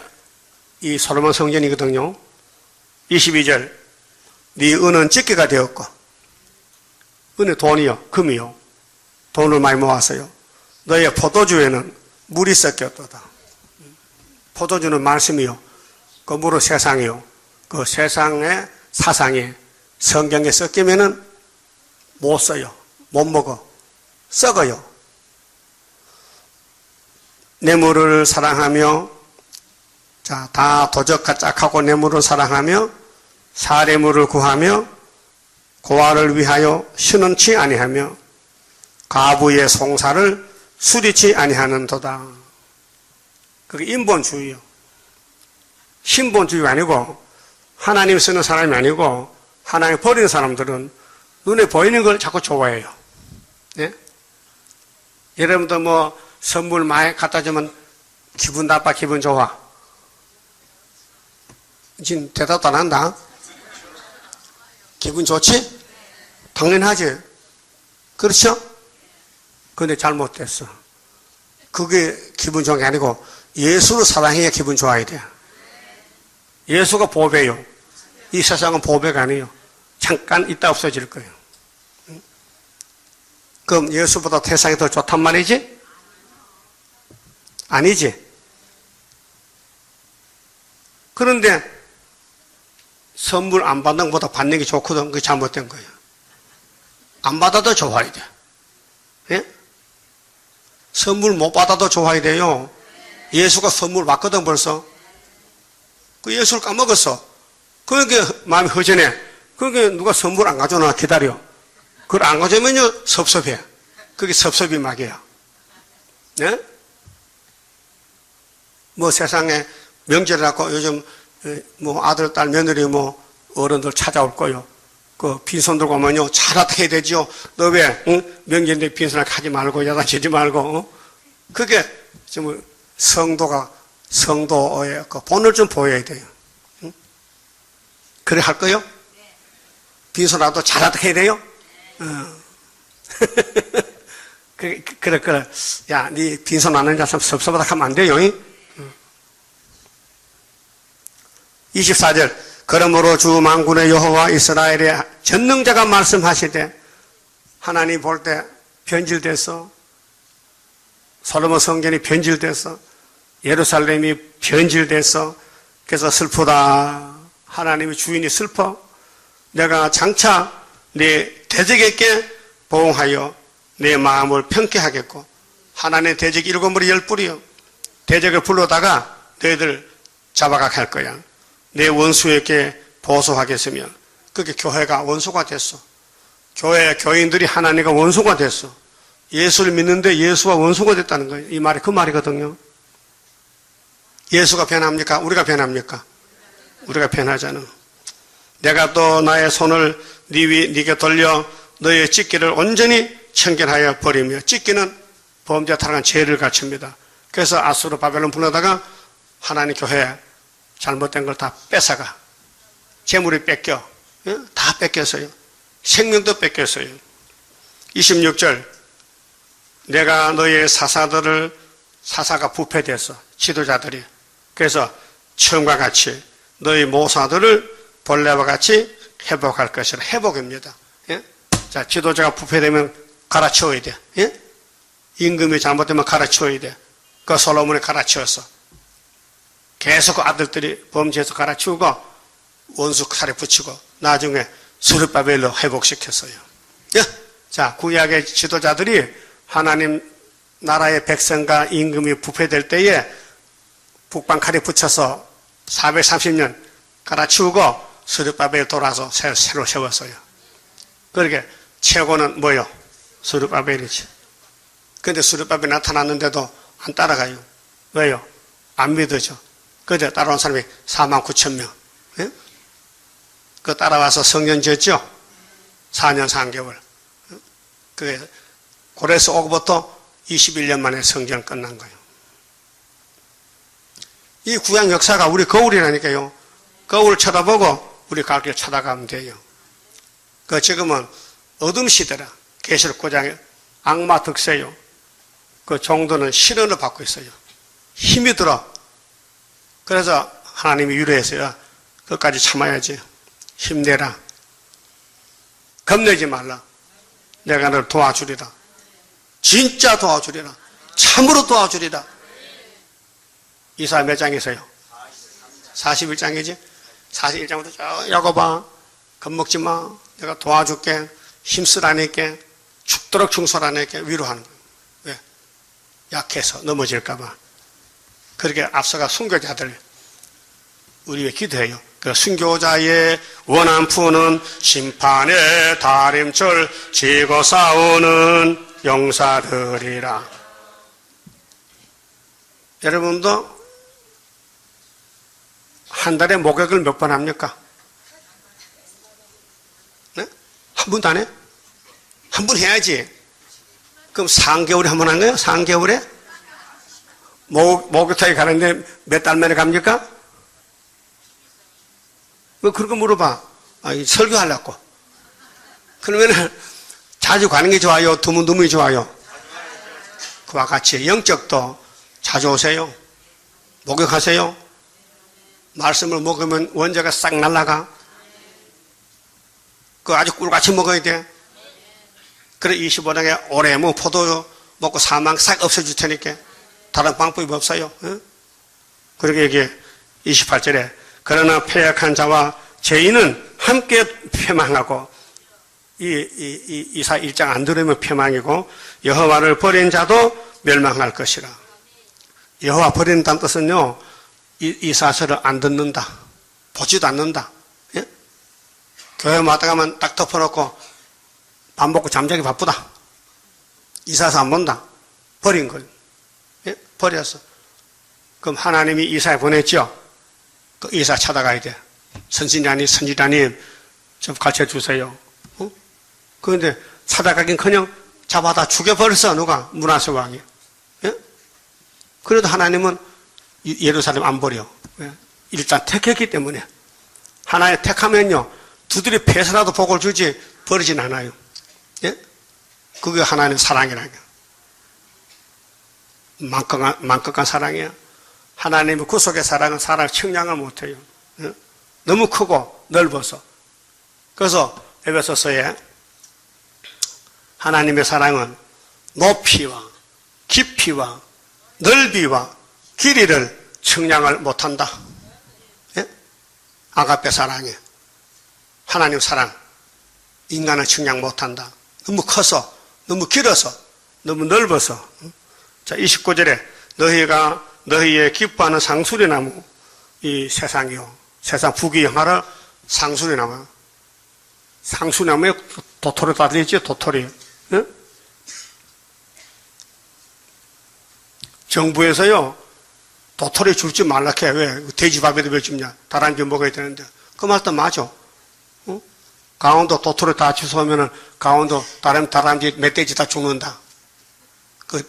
이 솔로몬 성전이거든요. 22절 네 은은 집게가 되었고, 은은 돈이요, 금이요, 돈을 많이 모았어요. 너의 포도주에는 물이 섞였도다. 포도주는 말씀이요, 그 물은 세상이요. 그 세상의 사상이 성경에 섞이면은 못 써요, 못 먹어, 썩어요. 뇌물을 사랑하며, 자, 다 도적과 짝하고 뇌물을 사랑하며 사례물을 구하며 고아를 위하여 신원치 아니하며 과부의 송사를 수리치 아니하는도다. 그게 인본주의요. 신본주의가 아니고 하나님 쓰는 사람이 아니고 하나님 버리는 사람들은 눈에 보이는 걸 자꾸 좋아해요. 예? 여러분도 뭐 선물 많이 갖다 주면 기분 나빠, 기분 좋아? 지금 대답도 안 한다. 기분 좋지? 당연하지. 그렇죠? 그런데 잘못됐어. 그게 기분 좋은 게 아니고 예수를 사랑해야 기분 좋아야 돼. 예수가 보배요. 이 세상은 보배가 아니에요. 잠깐 있다 없어질 거예요. 그럼 예수보다 세상이 더 좋단 말이지? 아니지. 그런데 선물 안 받는 것보다 받는 게 좋거든. 그게 잘못된 거예요. 안 받아도 좋아야 돼. 예? 선물 못 받아도 좋아야 돼요. 예수가 선물 받거든 벌써. 그 예수를 까먹었어. 그러니까 마음이 허전해. 그러니까 누가 선물 안 가져오나 기다려. 그걸 안 가져오면요 섭섭해. 그게 섭섭이 막이야. 예? 뭐 세상에 명절이라고 요즘 뭐 아들, 딸, 며느리 뭐 어른들 찾아올 거요. 그 빈손 들고 오면요 잘하다 해야 되죠. 너 왜 응? 명절인데 빈손을 하지 말고 야단치지 말고. 어? 그게 좀 성도의 그 본을 좀 보여야 돼요. 응? 그래 할 거요? 빈손라도 잘하다 해야 돼요? 그래. 야, 네 빈손 안 하는 자참 섭섭하다 하면 안 돼요. 24절 그러므로 주 만군의 여호와 이스라엘의 전능자가 말씀하시되 하나님 볼 때 변질돼서 솔로몬 성전이 변질돼서 예루살렘이 변질돼서 그래서 슬프다. 하나님의 주인이 슬퍼. 내가 장차 내 대적에게 보응하여 내 마음을 편케 하겠고 하나님의 대적이 7무리 10뿔이요. 대적을 불러다가 너희들 잡아가게 할 거야. 내 원수에게 보소하겠으며 그게 교회가 원수가 됐어. 교인들이 하나님과 원수가 됐어. 예수를 믿는데 예수와 원수가 됐다는 거예요. 이 말이 그 말이거든요. 예수가 변합니까? 우리가 변합니까? 우리가 변하잖아. 내가 또 나의 손을 네게 돌려 너의 찢기를 온전히 청결하여 버리며 찢기는 범죄 타락한 죄를 갖춥니다. 그래서 아수르 바벨론 불러다가 하나님 교회 잘못된 걸 다 뺏어가. 재물이 뺏겨. 다 뺏겼어요. 생명도 뺏겼어요. 26절 내가 너의 사사가 부패됐어. 지도자들이. 그래서 처음과 같이 너희 모사들을 본래와 같이 회복할 것이라. 회복입니다. 예? 자, 지도자가 부패되면 갈아치워야 돼. 예? 임금이 잘못되면 갈아치워야 돼. 그 솔로몬이 갈아치웠어. 계속 그 아들들이 범죄해서 갈아치우고 원수 살에 붙이고 나중에 스룹바벨로 회복시켰어요. 예? 자, 구약의 지도자들이 하나님 나라의 백성과 임금이 부패될 때에 북방 칼에 붙여서 430년 갈아치우고 스룹바벨 돌아서 새로 세웠어요. 그러게 최고는 뭐요? 스룹바벨이지. 근데 스룹바벨 나타났는데도 안 따라가요. 왜요? 안 믿어져. 그런데 따라온 사람이 49,000명. 예? 그 따라와서 성전 지었죠? 4년 3개월. 그게 고레스 오고부터 21년 만에 성전 끝난 거예요. 이 구약 역사가 우리 거울이라니까요. 거울 쳐다보고 우리 갈 길 찾아가면 돼요. 그 지금은 어둠 시대라. 계시록 9장에 악마 득세요. 그 정도는 시련을 받고 있어요. 힘이 들어. 그래서 하나님이 위로했어요. 끝까지 참아야지. 힘내라. 겁내지 말라. 내가 너를 도와주리라. 진짜 도와주리라. 참으로 도와주리라. 이사 몇 장에서요? 41장이지? 41장부터 쭉 읽어봐. 겁먹지 마. 내가 도와줄게. 힘쓰라니까. 죽도록 충솔하니까 위로하는 거예요. 왜? 약해서 넘어질까봐. 그렇게 앞서가 순교자들 우리 왜 기도해요? 그 순교자의 원한 푸는 심판의 다림철 지고 싸우는 용사들이라. 여러분도 한 달에 목욕을 몇 번 합니까? 네? 한 번도 안 해? 한 번 해야지. 그럼 3개월에 한 번 한 거예요? 3개월에? 목욕탕에 가는데 몇 달 만에 갑니까? 왜 그런 거 물어봐? 설교하려고. 그러면 자주 가는 게 좋아요? 드문드문이 좋아요? 그와 같이 영적도 자주 오세요. 목욕하세요. 말씀을 먹으면 원자가 싹 날아가. 그거 아주 꿀같이 먹어야 돼. 그래 25장에 오레무 포도 먹고 사망 싹 없애줄 테니까 다른 방법이 없어요. 응? 그러게 여기 28절에 그러나 패역한 자와 죄인은 함께 패망하고 이사 1장 안 들으면 패망이고 여호와를 버린 자도 멸망할 것이라. 여호와 버린다는 뜻은요, 이사서를 안 듣는다. 보지도 않는다. 예? 교회 왔다 가면 딱 덮어놓고 밥 먹고 잠자기 바쁘다. 이사서 안 본다. 버린 거예요. 예? 버렸어. 그럼 하나님이 이사에 보냈죠? 그 이사 찾아가야 돼. 선지자님, 선지자님, 좀 가르쳐 주세요. 어? 그런데 찾아가긴 커녕 잡아다 죽여버렸어, 누가? 므낫세 왕이. 예? 그래도 하나님은 예루살렘 안 버려. 왜? 일단 택했기 때문에. 하나님 택하면요, 두드리 패서라도 복을 주지, 버리진 않아요. 예? 그게 하나님 사랑이라니까. 만극한 사랑이야. 하나님의 구속의 사랑은 사람을 측량을 못해요. 예? 너무 크고 넓어서. 그래서 에베소서에 하나님의 사랑은 높이와 깊이와 넓이와 길이를 측량을 못한다. 예? 아가페 사랑이 하나님 사랑 인간은 측량 못한다. 너무 커서 너무 길어서 너무 넓어서. 자 29절에 너희가 너희의 기뻐하는 상수리나무 이 세상이요 세상 부귀영화를 상수리나무 상수리나무에 도토리 다 들어있죠. 도토리. 예? 정부에서요 도토리 줄지 말라 해. 왜? 돼지밥에도 왜 줍냐? 다람쥐 먹어야 되는데. 그 말도 맞아. 어? 강원도 도토리 다 취소하면은 강원도 다람쥐 멧돼지 다 죽는다. 그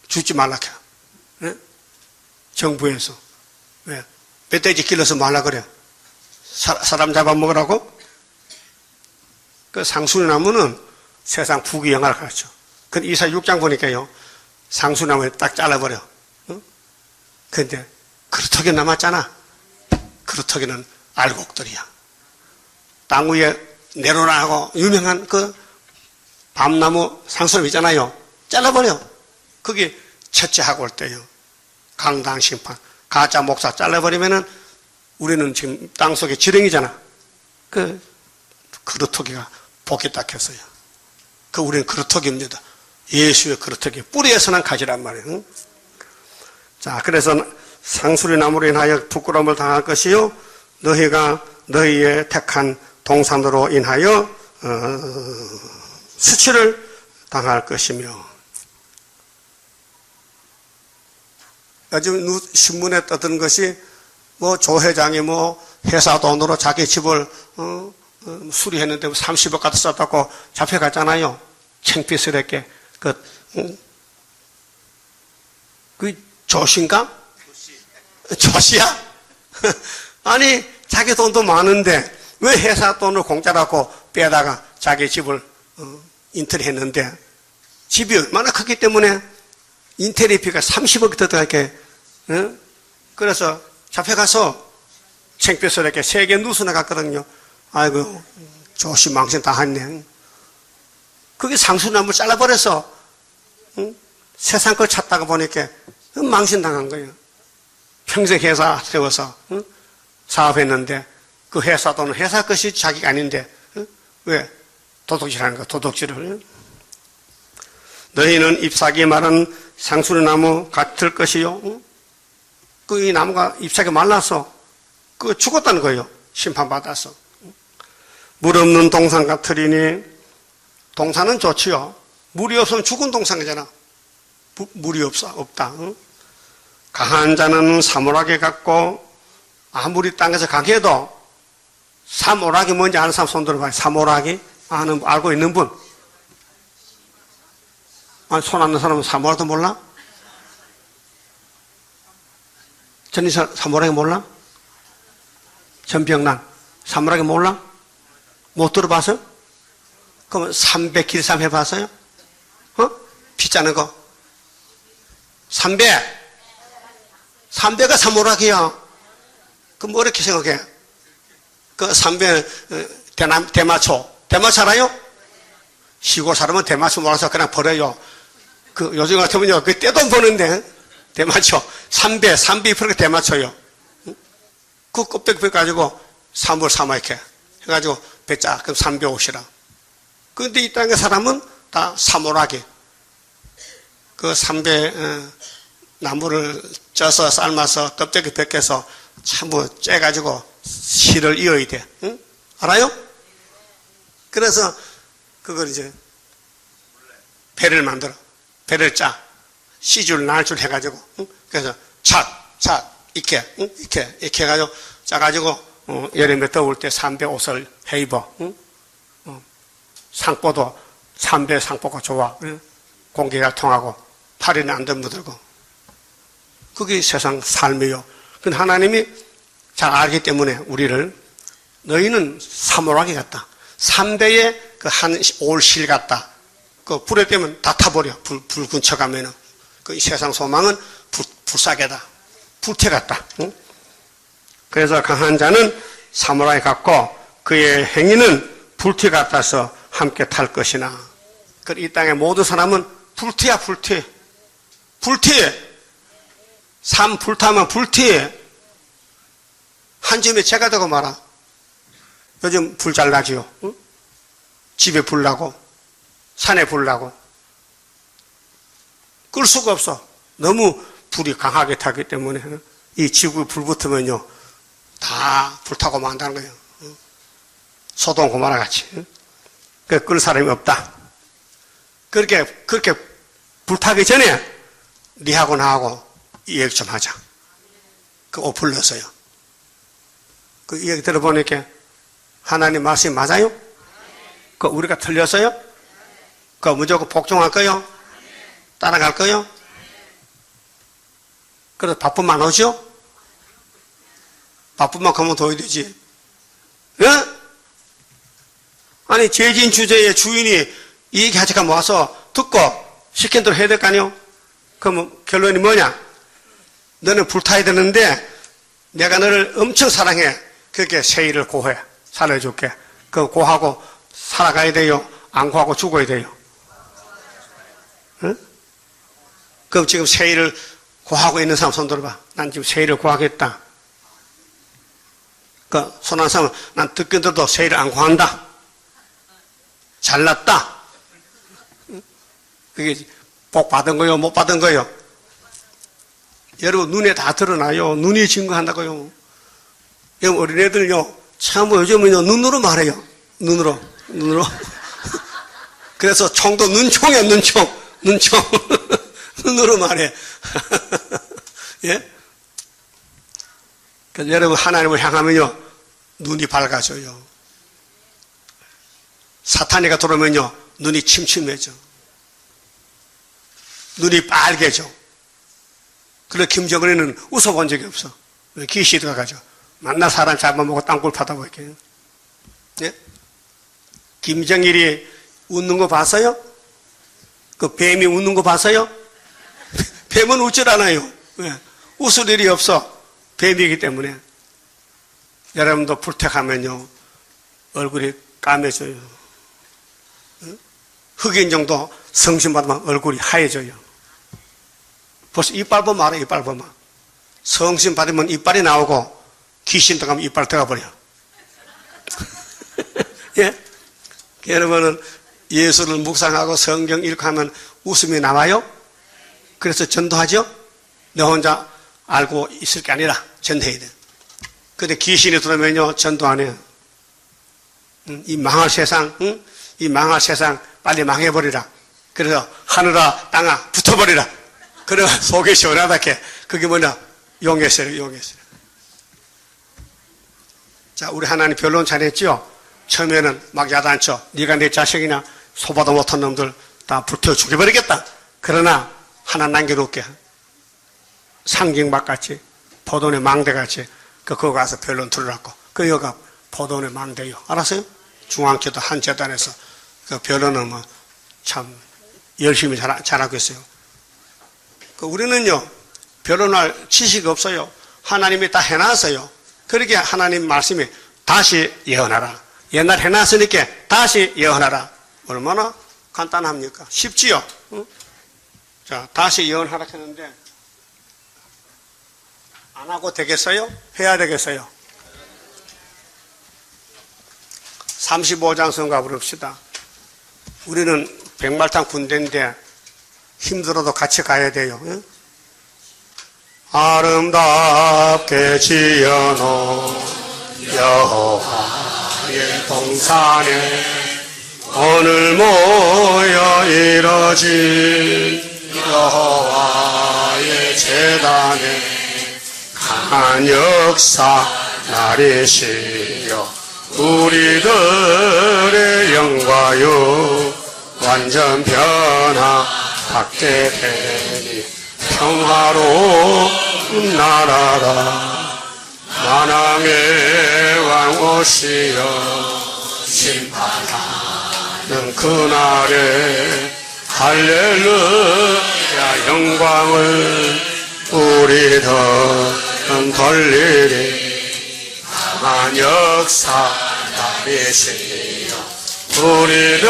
주지 말라 해. 예? 정부에서. 왜? 멧돼지 길러서 말라 그래. 사람 잡아먹으라고? 그 상수리나무는 세상 부귀영화를 가르쳐. 근데 이사 6장 보니까요, 상수나무에 딱 잘라버려. 어? 근데 그루터기 남았잖아. 그루터기는 알곡들이야. 땅 위에 네로나하고 유명한 그 밤나무 상수나무 있잖아요. 잘라버려. 그게 첫째 하고 올 때요. 강당 심판. 가짜 목사 잘라버리면은 우리는 지금 땅 속에 지렁이잖아. 그 그루터기가 복이 딱 했어요. 그 우리는 그루터기입니다. 예수의 그루터기. 뿌리에서는 가지란 말이에요. 자, 그래서 상수리 나무로 인하여 부끄러움을 당할 것이요 너희가 너희의 택한 동산으로 인하여 수치를 당할 것이며. 요즘 신문에 떠든 것이 조 회장이 회사 돈으로 자기 집을 수리했는데 30억 갖다 썼다고 잡혀갔잖아요. 창피스럽게. 그 조신가? 조시야? 아니 자기 돈도 많은데 왜 회사 돈을 공짜라고 빼다가 자기 집을 인테리했는데 집이 얼마나 크기 때문에 인테리어비가 30억 들어갈게. 그래서 잡혀가서 창피스럽게 세계 뉴스나 갔거든요. 아이고 조시 망신 다 했네. 그게 상수나무 잘라버려서 세상 걸 찾다가 보니까 망신 당한 거예요. 평생 회사 세워서 사업했는데 그 회사 돈은 회사 것이 자기가 아닌데 왜 도둑질하는 거야. 도둑질을. 너희는 잎사귀에 마른 상수리나무 같을 것이요. 이 나무가 잎사귀 말라서 죽었다는 거예요. 심판받아서. 물 없는 동산 같으리니. 동산은 좋지요. 물이 없으면 죽은 동산이잖아. 물이 없다. 강한 자는 사모라기 같고, 아무리 땅에서 강해도 사모라기 뭔지 아는 사람 손 들어봐요. 사모라기 알고 있는 분. 손 안 는 사람은 사모라도 몰라? 전이사 사모라기 몰라? 전병난 사모라기 몰라? 못 들어봤어요? 그러면 300길삼 해봤어요? 피 짜는 거. 300가 사모라기야. 그럼 뭐 이렇게 생각해? 그 300 대마초 알아요? 시골 사람은 대마초 몰라서 그냥 버려요. 요즘 같으면요, 그 떼돈 버는데 대마초 300% 대마초요. 그 껍데기 빼가지고 사물 삼아 이렇게 해가지고 배짜 그럼 350이라. 근데 이 땅의 사람은 다 사모라기. 그 300 나무를 쪄서 삶아서 껍데기 벗겨서 참고 째가지고 실을 이어야 돼. 응? 알아요? 그래서 그걸 이제 배를 만들어. 배를 짜. 씨줄 날줄 해가지고. 응? 그래서 이렇게 해가지고 짜가지고 여름에 더울 때 삼배 옷을 해 입어. 응? 상포도 삼배 상포가 좋아. 응? 공기가 통하고 팔에는 안 묻어들고. 그게 세상 삶이요. 근데 하나님이 잘 알기 때문에 우리를 너희는 사모라기 같다. 3배의 그 한 올실 같다. 그 불에 떼면 다 타버려. 불 근처 가면은. 그 세상 소망은 불사계다. 불태 같다. 응? 그래서 강한 자는 사모라기 같고 그의 행위는 불태 같아서 함께 탈 것이나. 이 땅의 모든 사람은 불태야, 불태. 불태. 삶 불타면 불태. 한 점에 재가 되고 말아. 요즘 불 잘 나지요. 응? 집에 불 나고 산에 불 나고 끌 수가 없어. 너무 불이 강하게 타기 때문에 이 지구에 불 붙으면요 다 불타고 만다는 거예요. 소돔 고모라 같이. 끌 사람이 없다. 그렇게 불타기 전에 니하고 나하고 이 얘기 좀 하자. 옷 불러서요. 이 얘기 들어보니까 하나님 말씀이 맞아요? 우리가 틀렸어요? 무조건 복종할 거요? 따라갈 거요? 그래서 바쁘면 안 오죠? 바쁘면 가면 더 해야 되지. 예? 아니, 죄진 주제의 주인이 이 얘기 하니까 모아서 듣고 시킨 대로 해야 될 거 아니요? 그러면 결론이 뭐냐? 너는 불타야 되는데 내가 너를 엄청 사랑해. 그렇게 세일을 고해. 살려줄게. 고하고 살아가야 돼요? 안 고하고 죽어야 돼요? 응? 그럼 지금 세일을 고하고 있는 사람 손 들어봐. 난 지금 세일을 고하겠다. 손 한 사람은 난 듣긴 들어도 세일을 안 고한다. 잘났다. 그게 복 받은 거요? 못 받은 거요? 여러분 눈에 다 드러나요. 눈이 증거한다고요. 여러분 어린애들요 참 요즘은요 눈으로 말해요. 눈으로 그래서 총도 눈총이야. 눈총 눈으로 말해. 예? 그래서 여러분 하나님을 향하면요 눈이 밝아져요. 사탄이가 들어오면요 눈이 침침해져. 눈이 빨개져. 그래 김정은이는 웃어본 적이 없어. 귀신이 들어가죠. 만나 사람 잡아먹고 땅굴 파다 보이게. 예? 김정일이 웃는 거 봤어요? 그 뱀이 웃는 거 봤어요? 뱀은 웃질 않아요. 예. 웃을 일이 없어. 뱀이기 때문에. 여러분도 불택하면요 얼굴이 까매져요. 흑인 정도 성심 받으면 얼굴이 하얘져요. 벌써 이빨 보면 알아. 이빨 보면 성심 받으면 이빨이 나오고 귀신 들어가면 이빨 들어가버려. 예? 여러분은 예수를 묵상하고 성경 읽고 하면 웃음이 나와요? 그래서 전도하죠? 너 혼자 알고 있을 게 아니라 전도해야 돼. 근데 귀신이 들어오면요 전도 안 해요. 이 망할 세상, 이 망할 세상 빨리 망해버리라. 그래서 하늘아 땅아 붙어버리라. 그래 속이 시원하다게. 그게 뭐냐? 용했어요. 자, 우리 하나님 변론 잘했죠? 처음에는 막 야단쳐. 네가 내 자식이냐? 소바도 못한 놈들 다 불태워 죽여버리겠다. 그러나 하나 남겨놓게. 상징박같이 포도원의 망대같이 그거 가서 변론 들으라고. 그 여가 포도원의 망대요. 알았어요? 중앙교도 한 재단에서 그 변론을 뭐 참 열심히 잘하고 있어요. 우리는요 변론할 지식이 없어요. 하나님이 다 해놨어요. 그렇게 하나님 말씀이 다시 예언하라. 옛날 해놨으니까 다시 예언하라. 얼마나 간단합니까? 쉽지요? 응? 자, 다시 예언하라 했는데 안 하고 되겠어요? 해야 되겠어요? 35장 성가 부릅시다. 우리는 백말탄 군대인데 힘들어도 같이 가야 돼요. 응? 아름답게 지어놓은 여호와의 동산에 오늘 모여 이뤄진 여호와의 제단에 강한 역사 나리시여 우리들의 영광요 완전 변화받게 되니 평화로운 나라라. 만왕의 왕 오시여 심판하는 그날에 할렐루야 영광을 우리들은 돌리리. 강한 역사 나리시여 우리들의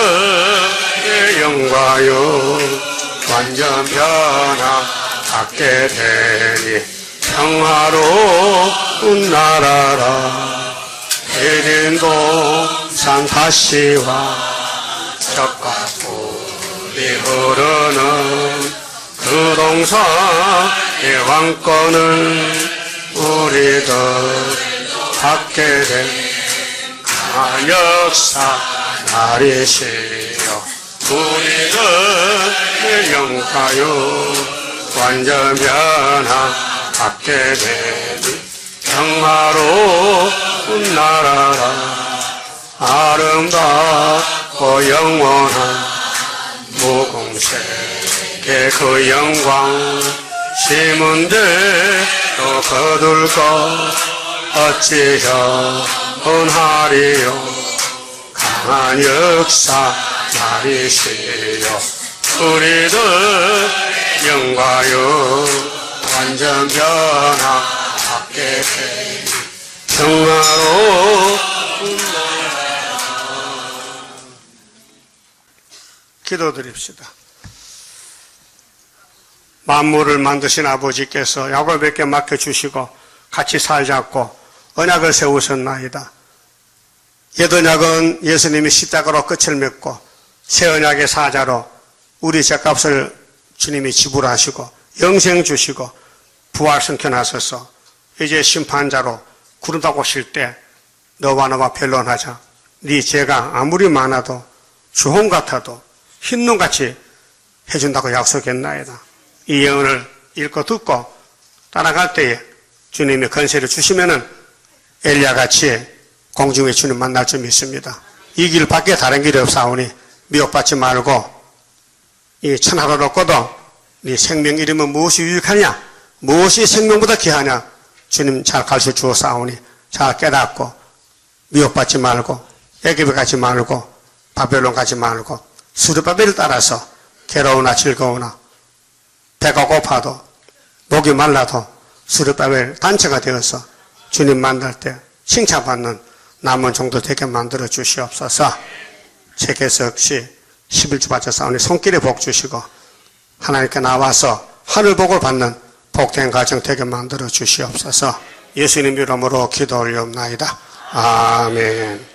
영광요 완전 변화받게 되니 평화로운 나라라. 에덴 동산 다시와 젖과 꿀이 흐르는 그 동산의 왕권을 우리들 받게 된 강한 역사 나리시여 우리들의 영광요 완전 변화받게 되니 평화로운 나라라. 아름답고 영원한 무궁색의 그 영광 심은 대로 거둘 것 어찌 현하리요. 강한 역사 나리시여 우리들 영광요 완전 변화받게 되니 평화로운 나라. 기도드립시다. 만물을 만드신 아버지께서 야곱에게 맡겨주시고 같이 살자고 언약을 세우셨나이다. 옛 언약은 예수님이 십자가로 끝을 맺고 새 언약의 사자로 우리 죄값을 주님이 지불하시고 영생 주시고 부활성켜나서서 이제 심판자로 구름다고 쉴 때 너와 나와 변론하자. 네 죄가 아무리 많아도 주홍 같아도 흰눈같이 해준다고 약속했나이다. 이 예언을 읽고 듣고 따라갈 때에 주님이 권세를 주시면은 엘리야같이 공중에 주님 만날 줄 믿습니다. 이 길 밖에 다른 길이 없사오니 미혹받지 말고 이 천하를 얻고도 네 생명 이름은 무엇이 유익하냐, 무엇이 생명보다 귀하냐 주님 잘 가르쳐 주었사오니 잘 깨닫고 미혹받지 말고 애굽에 가지 말고 바벨론 가지 말고 스룹바벨을 따라서 괴로우나 즐거우나 배가 고파도 목이 말라도 스룹바벨 단체가 되어서 주님 만날 때 칭찬받는 남은 종도 되게 만들어 주시옵소서. 책에서 시 11주 받쳐 싸우니 손길에 복 주시고 하나님께 나와서 하늘 복을 받는 복된 가정 되게 만들어 주시옵소서. 예수님 이름으로 기도 올리옵나이다. 아멘.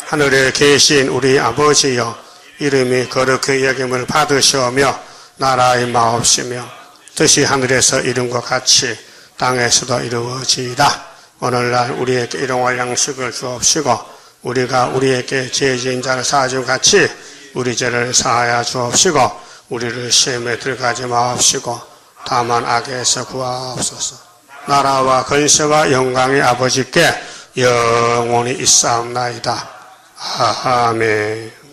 하늘에 계신 우리 아버지여, 이름이 거룩히 여김을 받으시오며 나라의 마옵시며 뜻이 하늘에서 이룬 것 같이 땅에서도 이루어지이다. 오늘날 우리에게 일용할 양식을 주옵시고 우리가 우리에게 죄 지은 자를 사하준 같이 우리 죄를 사하여 주옵시고 우리를 시험에 들어가지 마옵시고 다만 악에서 구하옵소서. 나라와 권세와 영광의 아버지께 영원히 있사옵나이다. 아멘.